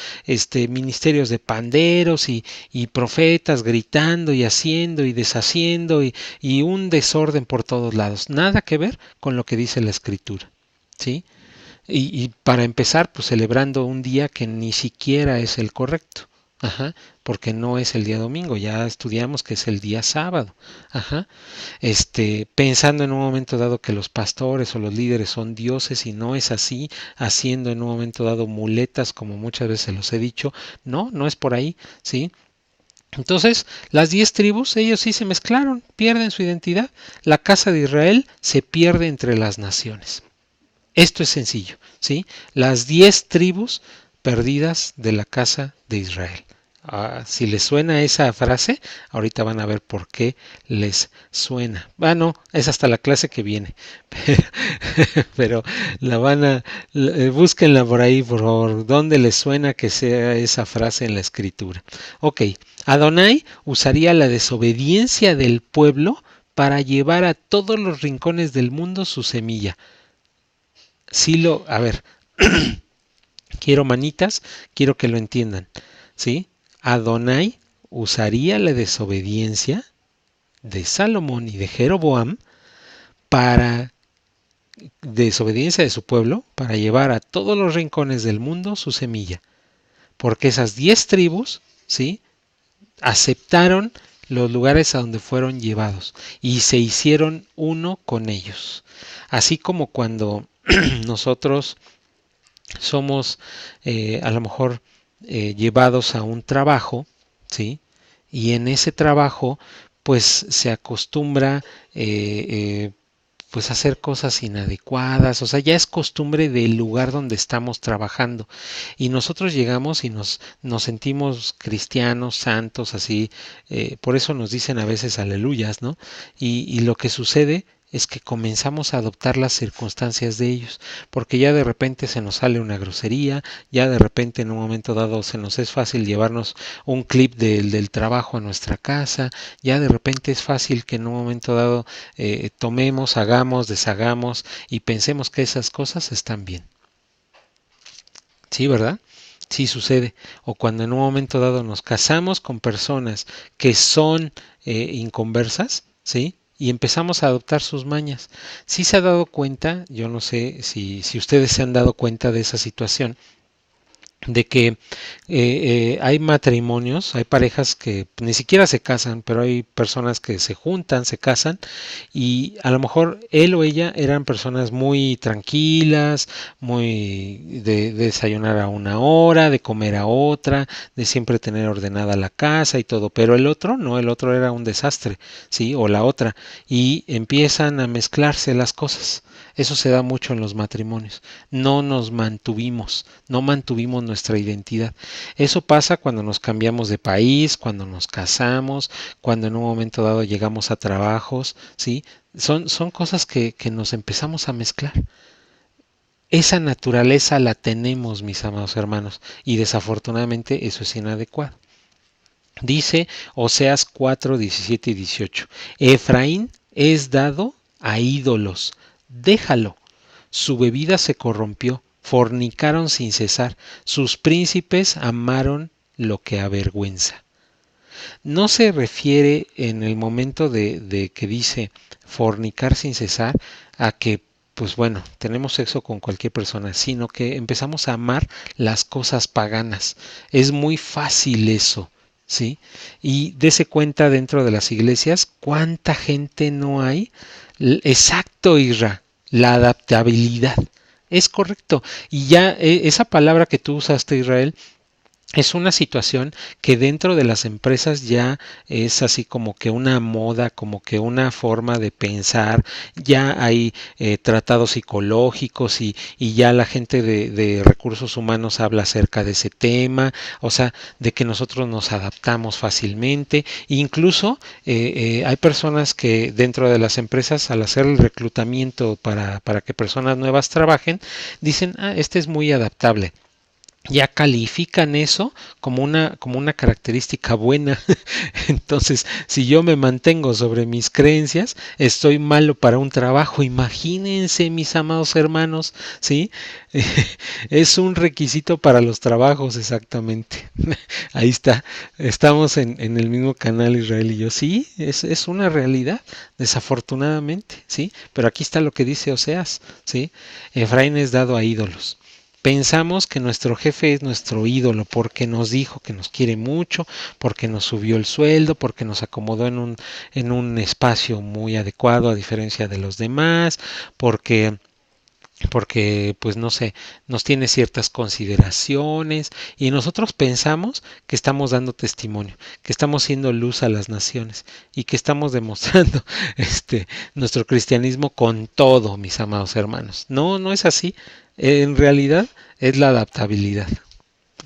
ministerios de panderos y profetas gritando y haciendo y deshaciendo y un desorden por todos lados, nada que ver con lo que dice la escritura, ¿sí? Y para empezar, pues celebrando un día que ni siquiera es el correcto. Ajá, porque no es el día domingo, ya estudiamos que es el día sábado. Ajá, pensando en un momento dado que los pastores o los líderes son dioses y no es así, haciendo en un momento dado muletas, como muchas veces se los he dicho, no, no es por ahí, ¿sí? Entonces, las 10 tribus, ellos sí se mezclaron, pierden su identidad. La casa de Israel se pierde entre las naciones. Esto es sencillo, ¿sí? Las 10 tribus perdidas de la casa de Israel. Si les suena esa frase, ahorita van a ver por qué les suena. No, es hasta la clase que viene. Pero la búsquenla por ahí, por favor. ¿Dónde les suena que sea esa frase en la escritura? Ok, Adonai usaría la desobediencia del pueblo para llevar a todos los rincones del mundo su semilla. A ver, quiero manitas, quiero que lo entiendan, ¿sí? Adonai usaría la desobediencia de Salomón y de Jeroboam para desobediencia de su pueblo para llevar a todos los rincones del mundo su semilla, porque esas 10 tribus, ¿sí? Aceptaron los lugares a donde fueron llevados y se hicieron uno con ellos. Así como cuando nosotros somos a lo mejor llevados a un trabajo, ¿sí? Y en ese trabajo pues se acostumbra pues hacer cosas inadecuadas, o sea, ya es costumbre del lugar donde estamos trabajando. Y nosotros llegamos y nos sentimos cristianos, santos, así, por eso nos dicen a veces aleluyas, ¿no? Y lo que sucede es que comenzamos a adoptar las circunstancias de ellos, porque ya de repente se nos sale una grosería, ya de repente en un momento dado se nos es fácil llevarnos un clip del trabajo a nuestra casa, ya de repente es fácil que en un momento dado tomemos, hagamos, deshagamos y pensemos que esas cosas están bien. Sí, ¿verdad? Sí sucede. O cuando en un momento dado nos casamos con personas que son inconversas, ¿sí? Y empezamos a adoptar sus mañas. Sí se ha dado cuenta, yo no sé si ustedes se han dado cuenta de esa situación, de que hay matrimonios, hay parejas que ni siquiera se casan, pero hay personas que se juntan, se casan y a lo mejor él o ella eran personas muy tranquilas, muy de desayunar a una hora, de comer a otra, de siempre tener ordenada la casa y todo, pero el otro no, el otro era un desastre, sí, o la otra, y empiezan a mezclarse las cosas. Eso se da mucho en los matrimonios. No nos mantuvimos, no mantuvimos nuestra identidad. Eso pasa cuando nos cambiamos de país, cuando nos casamos, cuando en un momento dado llegamos a trabajos, ¿sí? Son cosas que nos empezamos a mezclar. Esa naturaleza la tenemos, mis amados hermanos, y desafortunadamente eso es inadecuado. Dice Oseas 4, 17 y 18. Efraín es dado a ídolos, déjalo. Su bebida se corrompió, fornicaron sin cesar, sus príncipes amaron lo que avergüenza. No se refiere en el momento de que dice fornicar sin cesar a que, pues bueno, tenemos sexo con cualquier persona, sino que empezamos a amar las cosas paganas. Es muy fácil eso, ¿sí? Y dése cuenta dentro de las iglesias cuánta gente no hay. Exacto, Isra, la adaptabilidad. Es correcto. Y ya esa palabra que tú usaste, Israel, es una situación que dentro de las empresas ya es así como que una moda, como que una forma de pensar, ya hay tratados psicológicos y ya la gente de recursos humanos habla acerca de ese tema, o sea, de que nosotros nos adaptamos fácilmente, incluso hay personas que dentro de las empresas al hacer el reclutamiento para que personas nuevas trabajen, dicen, este es muy adaptable, ya califican eso como una característica buena. Entonces, si yo me mantengo sobre mis creencias, estoy malo para un trabajo. Imagínense, mis amados hermanos, ¿sí? Es un requisito para los trabajos, exactamente. Ahí está. Estamos en el mismo canal, Israel y yo. Sí, es una realidad, desafortunadamente, ¿sí? Pero aquí está lo que dice Oseas, ¿sí? Efraín es dado a ídolos. Pensamos que nuestro jefe es nuestro ídolo porque nos dijo que nos quiere mucho, porque nos subió el sueldo, porque nos acomodó en un espacio muy adecuado a diferencia de los demás, porque porque pues no sé, nos tiene ciertas consideraciones y nosotros pensamos que estamos dando testimonio, que estamos siendo luz a las naciones y que estamos demostrando nuestro cristianismo con todo, mis amados hermanos. No, no es así. En realidad es la adaptabilidad.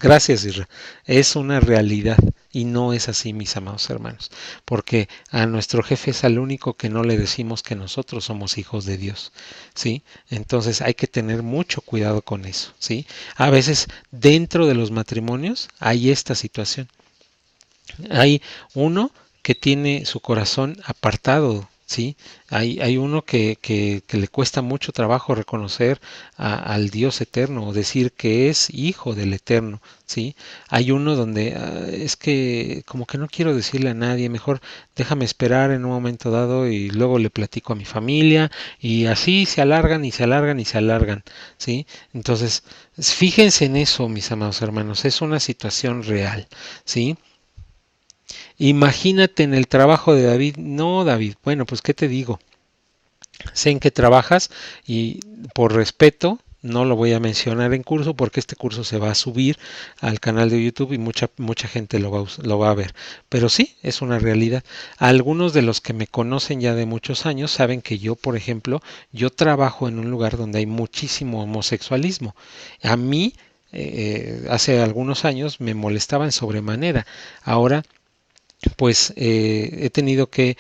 Gracias, Isra. Es una realidad y no es así, mis amados hermanos, porque a nuestro jefe es al único que no le decimos que nosotros somos hijos de Dios, ¿sí? Entonces hay que tener mucho cuidado con eso, ¿sí? A veces dentro de los matrimonios hay esta situación. Hay uno que tiene su corazón apartado, ¿sí? Hay uno que le cuesta mucho trabajo reconocer al Dios eterno o decir que es hijo del eterno, ¿sí? Hay uno donde es que como que no quiero decirle a nadie, mejor déjame esperar en un momento dado y luego le platico a mi familia y así se alargan y se alargan y se alargan, ¿sí? Entonces, fíjense en eso, mis amados hermanos, es una situación real, ¿sí? Imagínate en el trabajo de David. No, David, bueno, pues qué te digo. Sé en qué trabajas y por respeto no lo voy a mencionar en curso porque este curso se va a subir al canal de YouTube y mucha gente lo va a ver. Pero sí, es una realidad. Algunos de los que me conocen ya de muchos años saben que yo, por ejemplo, yo trabajo en un lugar donde hay muchísimo homosexualismo. A mí, hace algunos años me molestaba en sobremanera. Ahora pues he tenido que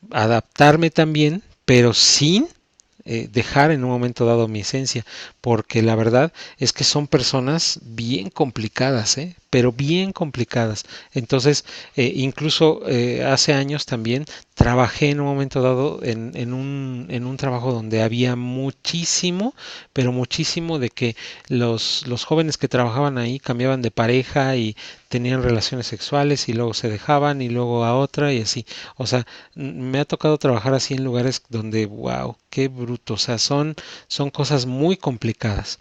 adaptarme también, pero sin dejar en un momento dado mi esencia, porque la verdad es que son personas bien complicadas, pero bien complicadas. Entonces, incluso hace años también trabajé en un momento dado en un trabajo donde había muchísimo, pero muchísimo de que los jóvenes que trabajaban ahí cambiaban de pareja y tenían relaciones sexuales y luego se dejaban y luego a otra y así. O sea, me ha tocado trabajar así en lugares donde, wow, qué bruto. O sea, son cosas muy complicadas.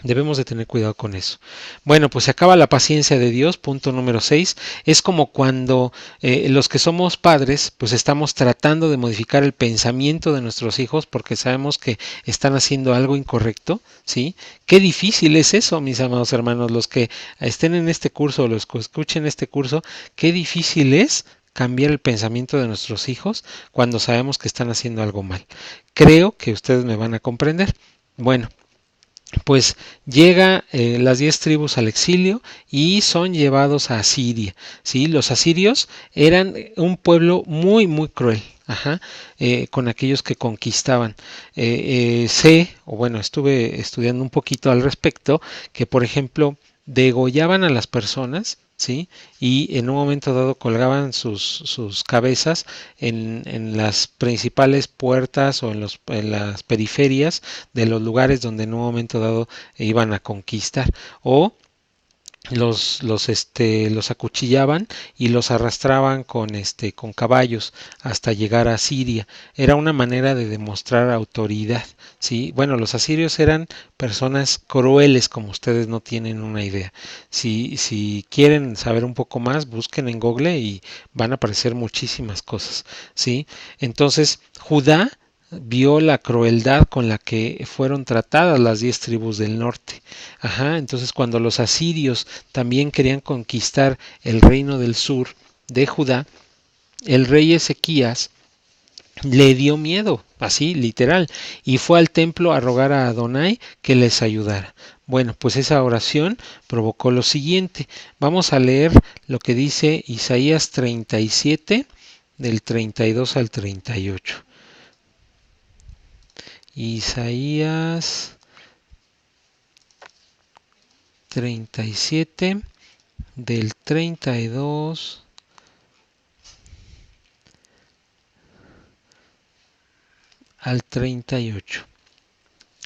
Debemos de tener cuidado con eso. Bueno, pues se acaba la paciencia de Dios, punto número 6. Es como cuando los que somos padres, pues estamos tratando de modificar el pensamiento de nuestros hijos porque sabemos que están haciendo algo incorrecto, ¿sí? Qué difícil es eso, mis amados hermanos, los que estén en este curso, los que escuchen este curso, qué difícil es cambiar el pensamiento de nuestros hijos cuando sabemos que están haciendo algo mal. Creo que ustedes me van a comprender. Bueno, pues llega las 10 tribus al exilio y son llevados a Asiria. ¿Sí? Los asirios eran un pueblo muy, muy cruel. Ajá, con aquellos que conquistaban. O bueno, estuve estudiando un poquito al respecto, que por ejemplo degollaban a las personas, ¿sí? Y en un momento dado colgaban sus cabezas en las principales puertas o en las periferias de los lugares donde en un momento dado iban a conquistar. O los acuchillaban y los arrastraban con caballos hasta llegar a Siria. Era una manera de demostrar autoridad, ¿sí? Bueno, los asirios eran personas crueles, como ustedes no tienen una idea. Si quieren saber un poco más, busquen en Google y van a aparecer muchísimas cosas, ¿sí? Entonces, Judá vio la crueldad con la que fueron tratadas las 10 tribus del norte. Ajá, entonces cuando los asirios también querían conquistar el reino del sur de Judá, el rey Ezequías le dio miedo, así literal, y fue al templo a rogar a Adonai que les ayudara. Bueno, pues esa oración provocó lo siguiente. Vamos a leer lo que dice Isaías 37, del 32 al 38. Isaías 37, del 32 al 38.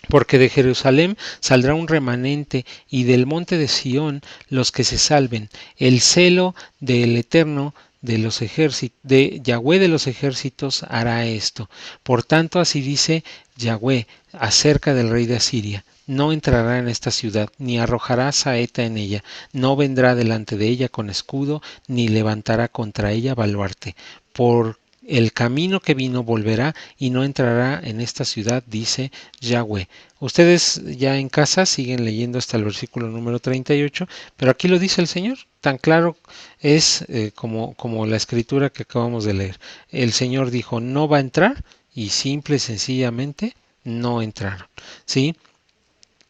Porque de Jerusalén saldrá un remanente y del monte de Sión los que se salven. El celo del Eterno de los ejércitos, de Yahweh de los ejércitos hará esto. Por tanto, así dice Yahweh acerca del rey de Asiria. No entrará en esta ciudad, ni arrojará saeta en ella, no vendrá delante de ella con escudo, ni levantará contra ella baluarte. Por el camino que vino volverá y no entrará en esta ciudad, dice Yahweh. Ustedes ya en casa siguen leyendo hasta el versículo número 38, pero aquí lo dice el Señor. Tan claro es como la escritura que acabamos de leer. El Señor dijo, no va a entrar, y simple y sencillamente no entraron. ¿Sí?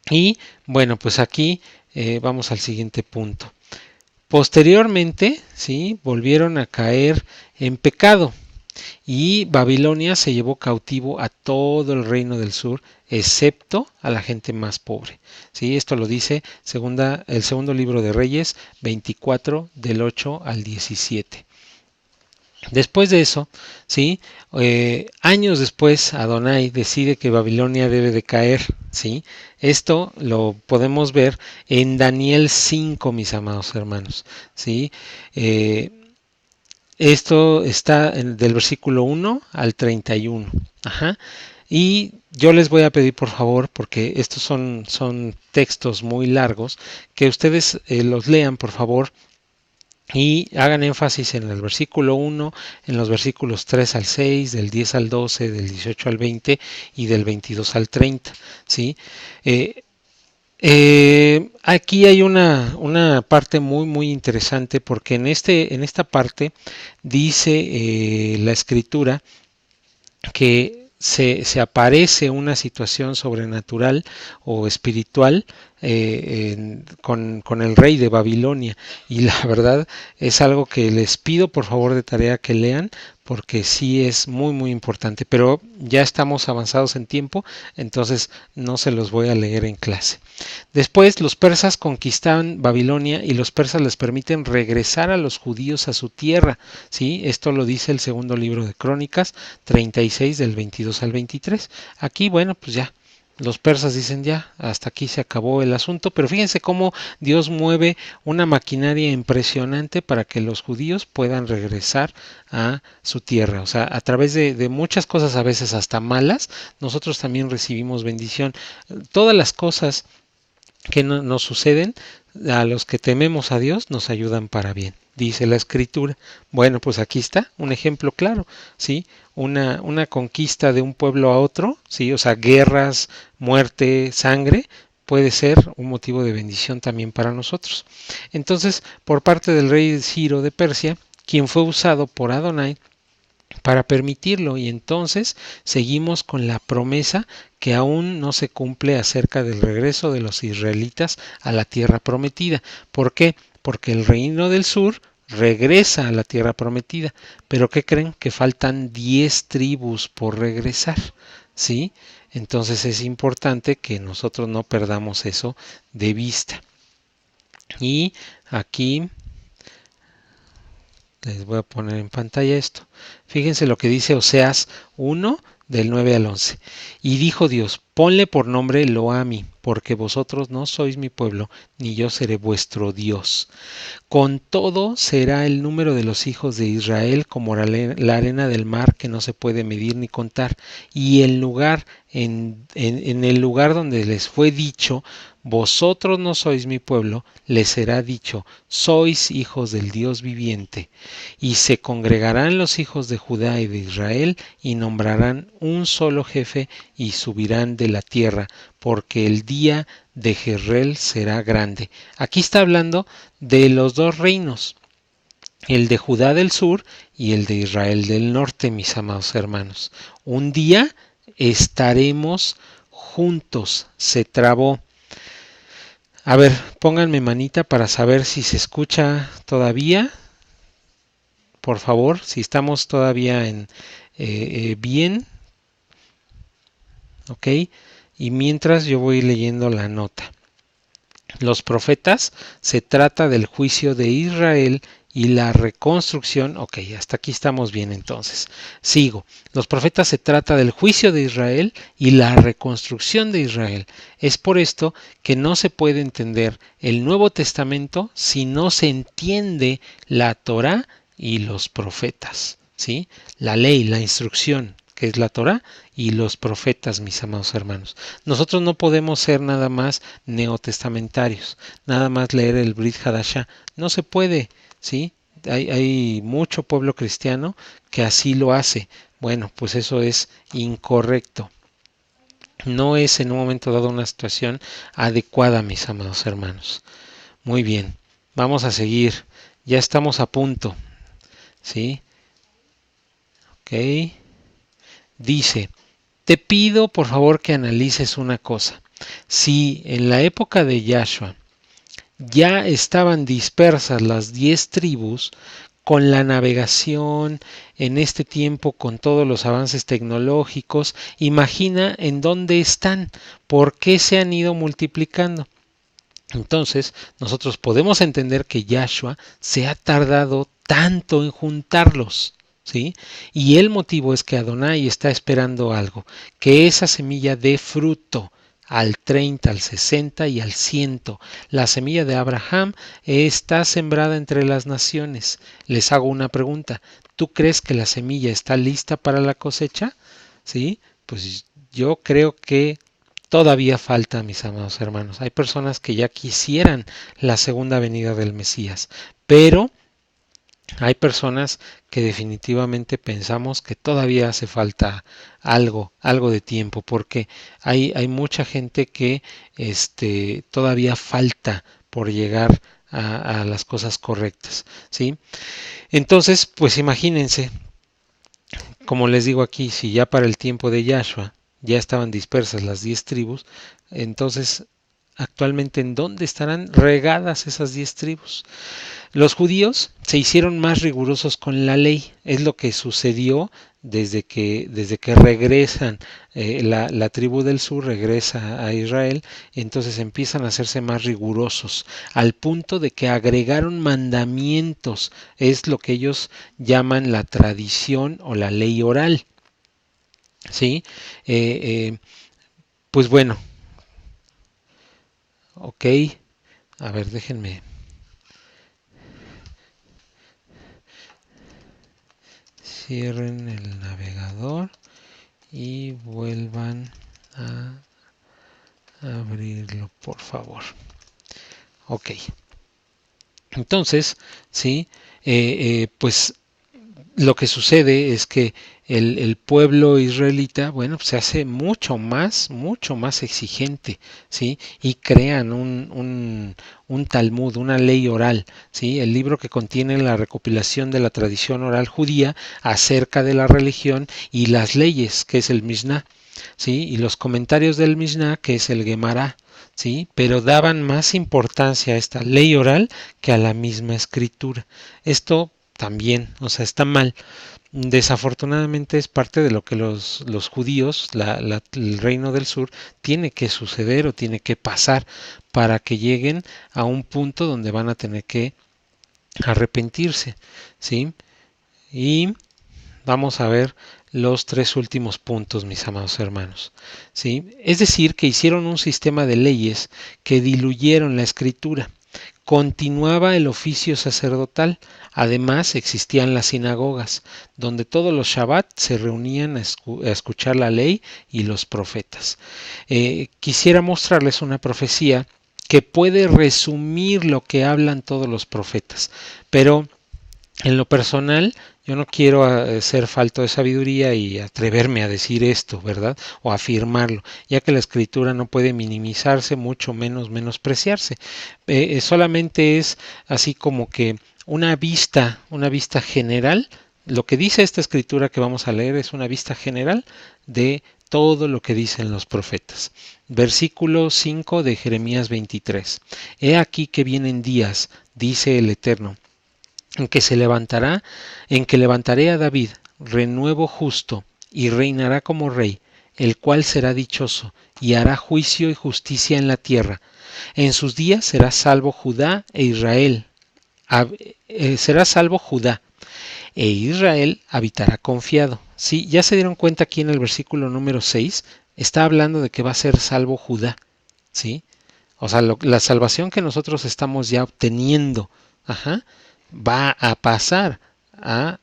Y bueno, pues aquí vamos al siguiente punto. Posteriormente, ¿sí? Volvieron a caer en pecado y Babilonia se llevó cautivo a todo el reino del sur, excepto a la gente más pobre. ¿Sí? Esto lo dice el segundo libro de Reyes 24 del 8 al 17. Después de eso, ¿sí? Años después, Adonai decide que Babilonia debe de caer, ¿sí? Esto lo podemos ver en Daniel 5, mis amados hermanos, ¿sí? Esto está del versículo 1 al 31. Ajá. Y yo les voy a pedir por favor, porque estos son textos muy largos, que ustedes los lean por favor y hagan énfasis en el versículo 1, en los versículos 3 al 6, del 10 al 12, del 18 al 20 y del 22 al 30. ¿Sí? Aquí hay una parte muy interesante porque en esta parte dice la escritura que se aparece una situación sobrenatural o espiritual con el rey de Babilonia, y la verdad es algo que les pido por favor de tarea que lean, porque sí es muy importante, pero ya estamos avanzados en tiempo, entonces no se los voy a leer en clase. Después los persas conquistan Babilonia y los persas les permiten regresar a los judíos a su tierra. ¿Sí? Esto lo dice el segundo libro de Crónicas 36 del 22 al 23. Aquí, bueno, pues ya los persas dicen ya, hasta aquí se acabó el asunto, pero fíjense cómo Dios mueve una maquinaria impresionante para que los judíos puedan regresar a su tierra. O sea, a través de muchas cosas, a veces hasta malas, nosotros también recibimos bendición. Todas las cosas que nos suceden a los que tememos a Dios nos ayudan para bien, dice la escritura. Bueno, pues aquí está un ejemplo claro, ¿sí? Una conquista de un pueblo a otro, ¿sí? O sea, guerras, muerte, sangre, puede ser un motivo de bendición también para nosotros. Entonces, por parte del rey Ciro de Persia, quien fue usado por Adonai para permitirlo, y entonces seguimos con la promesa que aún no se cumple acerca del regreso de los israelitas a la tierra prometida. ¿Por qué? Porque el reino del sur regresa a la tierra prometida, pero ¿qué creen? Que faltan 10 tribus por regresar, ¿sí? Entonces es importante que nosotros no perdamos eso de vista. Y aquí les voy a poner en pantalla esto. Fíjense lo que dice Oseas 1 del 9 al 11. Y dijo Dios, ponle por nombre Loami, porque vosotros no sois mi pueblo, ni yo seré vuestro Dios. Con todo será el número de los hijos de Israel como la arena del mar, que no se puede medir ni contar. Y el lugar, en el lugar donde les fue dicho, vosotros no sois mi pueblo, les será dicho, sois hijos del Dios viviente. Y se congregarán los hijos de Judá y de Israel, y nombrarán un solo jefe, y subirán de la tierra, porque el día de Jezreel será grande. Aquí está hablando de los dos reinos, el de Judá del sur y el de Israel del norte, mis amados hermanos. Un día estaremos juntos. Se trabó. A ver, pónganme manita para saber si se escucha todavía. Por favor, si estamos todavía bien. Ok. Y mientras yo voy leyendo la nota. Los profetas se trata del juicio de Israel y la reconstrucción. Ok, hasta aquí estamos bien entonces. Sigo. Los profetas se trata del juicio de Israel y la reconstrucción de Israel. Es por esto que no se puede entender el Nuevo Testamento si no se entiende la Torá y los profetas. ¿Sí? La ley, la instrucción, que es la Torá, y los profetas, mis amados hermanos. Nosotros no podemos ser nada más neotestamentarios, nada más leer el Brit Hadashah. No se puede, ¿sí? Hay mucho pueblo cristiano que así lo hace. Bueno, pues eso es incorrecto. No es en un momento dado una situación adecuada, mis amados hermanos. Muy bien, vamos a seguir. Ya estamos a punto, ¿sí? Ok. Dice, te pido por favor que analices una cosa. Si en la época de Yahshua ya estaban dispersas las 10 tribus, con la navegación, en este tiempo con todos los avances tecnológicos, imagina en dónde están, por qué se han ido multiplicando. Entonces, nosotros podemos entender que Yahshua se ha tardado tanto en juntarlos, ¿sí? Y el motivo es que Adonai está esperando algo, que esa semilla dé fruto al 30, al 60 y al 100. La semilla de Abraham está sembrada entre las naciones. Les hago una pregunta. ¿Tú crees que la semilla está lista para la cosecha? ¿Sí? Pues yo creo que todavía falta, mis amados hermanos. Hay personas que ya quisieran la segunda venida del Mesías, pero hay personas que definitivamente pensamos que todavía hace falta algo de tiempo, porque hay mucha gente que todavía falta por llegar a las cosas correctas, ¿sí? Entonces, pues imagínense, como les digo aquí, si ya para el tiempo de Yahshua ya estaban dispersas las 10 tribus, entonces actualmente en dónde estarán regadas esas 10 tribus. Los judíos se hicieron más rigurosos con la ley, es lo que sucedió desde que regresan, la tribu del sur regresa a Israel, entonces empiezan a hacerse más rigurosos, al punto de que agregaron mandamientos, es lo que ellos llaman la tradición o la ley oral, ¿sí? Pues bueno, ok, a ver, déjenme. Cierren el navegador y vuelvan a abrirlo, por favor. Ok. Entonces, sí, pues lo que sucede es que el pueblo israelita, bueno, pues se hace mucho más exigente, ¿sí? Y crean un Talmud, una ley oral, ¿sí? El libro que contiene la recopilación de la tradición oral judía acerca de la religión y las leyes, que es el Mishnah, ¿sí? Y los comentarios del Mishnah, que es el Gemara, ¿sí? Pero daban más importancia a esta ley oral que a la misma escritura. Esto también, o sea, está mal. Desafortunadamente es parte de lo que los judíos, el reino del sur, tiene que suceder o tiene que pasar para que lleguen a un punto donde van a tener que arrepentirse, ¿sí? Y vamos a ver los tres últimos puntos, mis amados hermanos, ¿sí? Es decir, que hicieron un sistema de leyes que diluyeron la escritura. Continuaba el oficio sacerdotal, además existían las sinagogas, donde todos los Shabbat se reunían a escuchar la ley y los profetas. Quisiera mostrarles una profecía que puede resumir lo que hablan todos los profetas, pero en lo personal, yo no quiero ser falto de sabiduría y atreverme a decir esto, ¿verdad? O afirmarlo, ya que la escritura no puede minimizarse, mucho menos menospreciarse. Solamente es así como que una vista general. Lo que dice esta escritura que vamos a leer es una vista general de todo lo que dicen los profetas. Versículo 5 de Jeremías 23. He aquí que vienen días, dice el Eterno, en que levantaré a David, renuevo justo, y reinará como rey, el cual será dichoso, y hará juicio y justicia en la tierra. En sus días será salvo Judá e Israel. Será salvo Judá, e Israel habitará confiado. Sí, ya se dieron cuenta aquí en el versículo número 6, está hablando de que va a ser salvo Judá, ¿sí? O sea, la salvación que nosotros estamos ya obteniendo, ajá, va a pasar a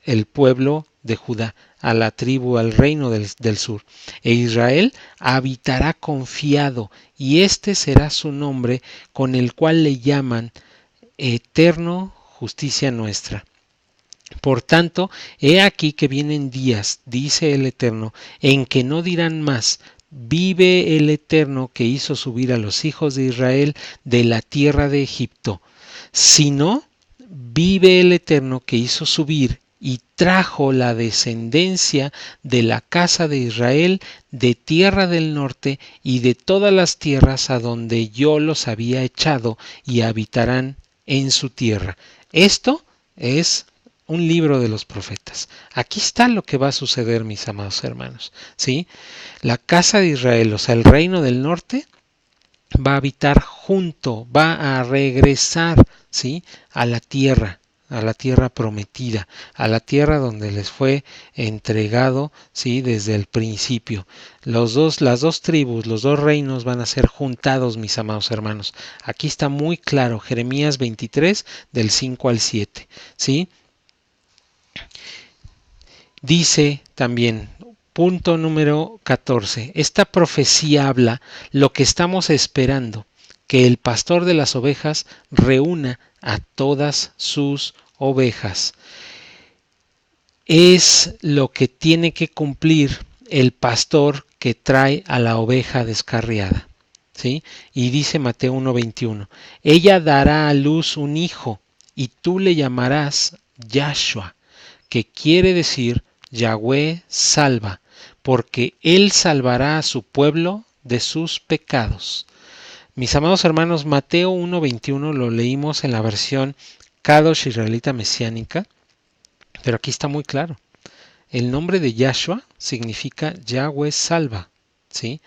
el pueblo de Judá, a la tribu, al reino del sur. E Israel habitará confiado, y este será su nombre con el cual le llaman Eterno justicia nuestra. Por tanto, he aquí que vienen días, dice el Eterno, en que no dirán más, vive el Eterno que hizo subir a los hijos de Israel de la tierra de Egipto, sino vive el Eterno que hizo subir y trajo la descendencia de la casa de Israel de tierra del norte y de todas las tierras a donde yo los había echado y habitarán en su tierra. Esto es un libro de los profetas. Aquí está lo que va a suceder, mis amados hermanos. ¿Sí? La casa de Israel, o sea, el reino del norte, va a habitar junto, va a regresar, ¿sí? A la tierra prometida, a la tierra donde les fue entregado, ¿sí? Desde el principio. Las dos tribus, los dos reinos van a ser juntados, mis amados hermanos. Aquí está muy claro, Jeremías 23, del 5 al 7, ¿sí? Dice también, punto número 14, esta profecía habla lo que estamos esperando, que el pastor de las ovejas reúna a todas sus ovejas. Es lo que tiene que cumplir el pastor que trae a la oveja descarriada. ¿Sí? Y dice Mateo 1:21, ella dará a luz un hijo y tú le llamarás Yahshua, que quiere decir Yahweh salva, porque él salvará a su pueblo de sus pecados. Mis amados hermanos, Mateo 1:21 lo leímos en la versión Kadosh Israelita Mesiánica, pero aquí está muy claro. El nombre de Yahshua significa Yahweh salva, ¿sí?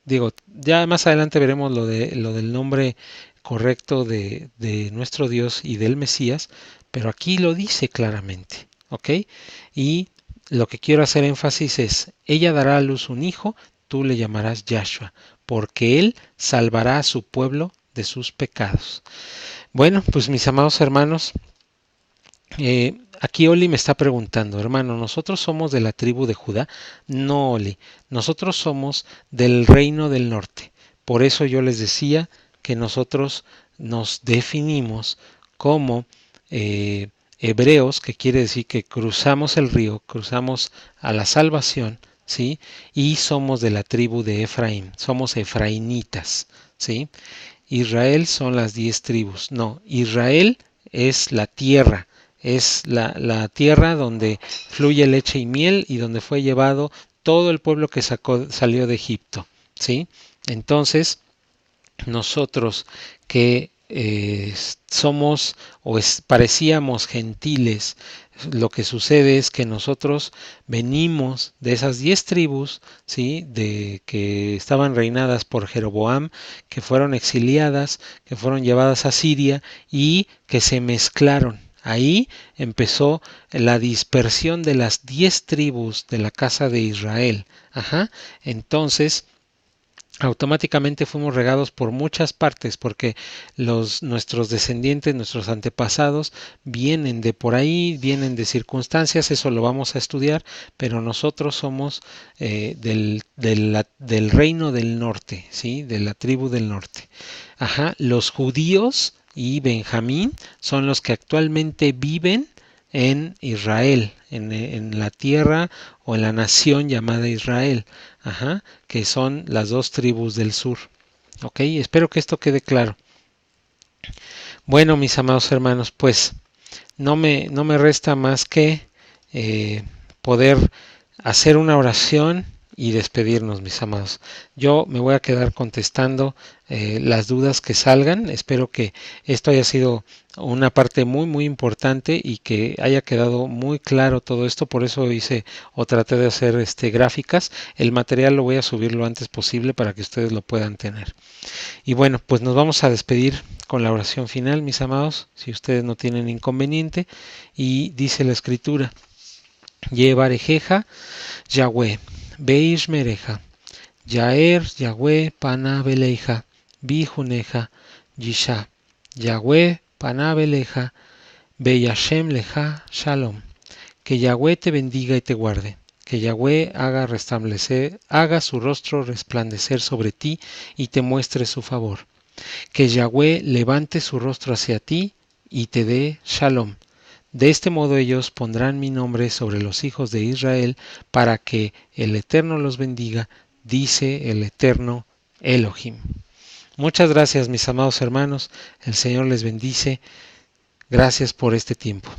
Digo, ya más adelante veremos lo del nombre correcto de nuestro Dios y del Mesías, pero aquí lo dice claramente, ¿ok? Y lo que quiero hacer énfasis es, ella dará a luz un hijo, tú le llamarás Yahshua, porque él salvará a su pueblo de sus pecados. Bueno, pues mis amados hermanos, aquí Oli me está preguntando, hermano, ¿nosotros somos de la tribu de Judá? No, Oli, nosotros somos del reino del norte. Por eso yo les decía que nosotros nos definimos como hebreos, que quiere decir que cruzamos el río, cruzamos a la salvación, ¿sí? Y somos de la tribu de Efraín, somos efraínitas, ¿sí? Israel son las 10 tribus. No, Israel es la tierra, es la tierra donde fluye leche y miel y donde fue llevado todo el pueblo que salió de Egipto, ¿sí? Entonces, nosotros que somos parecíamos gentiles, lo que sucede es que nosotros venimos de esas 10 tribus, ¿sí? De que estaban reinadas por Jeroboam, que fueron exiliadas, que fueron llevadas a Siria y que se mezclaron. Ahí empezó la dispersión de las 10 tribus de la casa de Israel. Ajá. Entonces, automáticamente fuimos regados por muchas partes porque nuestros descendientes, nuestros antepasados vienen de por ahí, vienen de circunstancias, eso lo vamos a estudiar, pero nosotros somos del reino del norte, ¿sí? De la tribu del norte. Ajá, los judíos y Benjamín son los que actualmente viven en Israel, en la tierra o en la nación llamada Israel, ajá, que son las dos tribus del sur. Ok, espero que esto quede claro. Bueno, mis amados hermanos, pues no me resta más que poder hacer una oración y despedirnos, mis amados. Yo me voy a quedar contestando las dudas que salgan. Espero que esto haya sido una parte muy muy importante y que haya quedado muy claro todo esto. Por eso hice o traté de hacer gráficas. El material lo voy a subir lo antes posible para que ustedes lo puedan tener. Y bueno, pues nos vamos a despedir con la oración final, mis amados, si ustedes no tienen inconveniente. Y dice la escritura: Yevarejeja Yahweh, Beishmereja, Yaer Yahweh Panabeleja, Bijuneja, Yisha, Yahweh Panabeleja, Beyashem Leja Shalom. Que Yahweh te bendiga y te guarde. Que Yahweh haga su rostro resplandecer sobre ti y te muestre su favor. Que Yahweh levante su rostro hacia ti y te dé shalom. De este modo ellos pondrán mi nombre sobre los hijos de Israel para que el Eterno los bendiga, dice el Eterno Elohim. Muchas gracias, mis amados hermanos. El Señor les bendice. Gracias por este tiempo.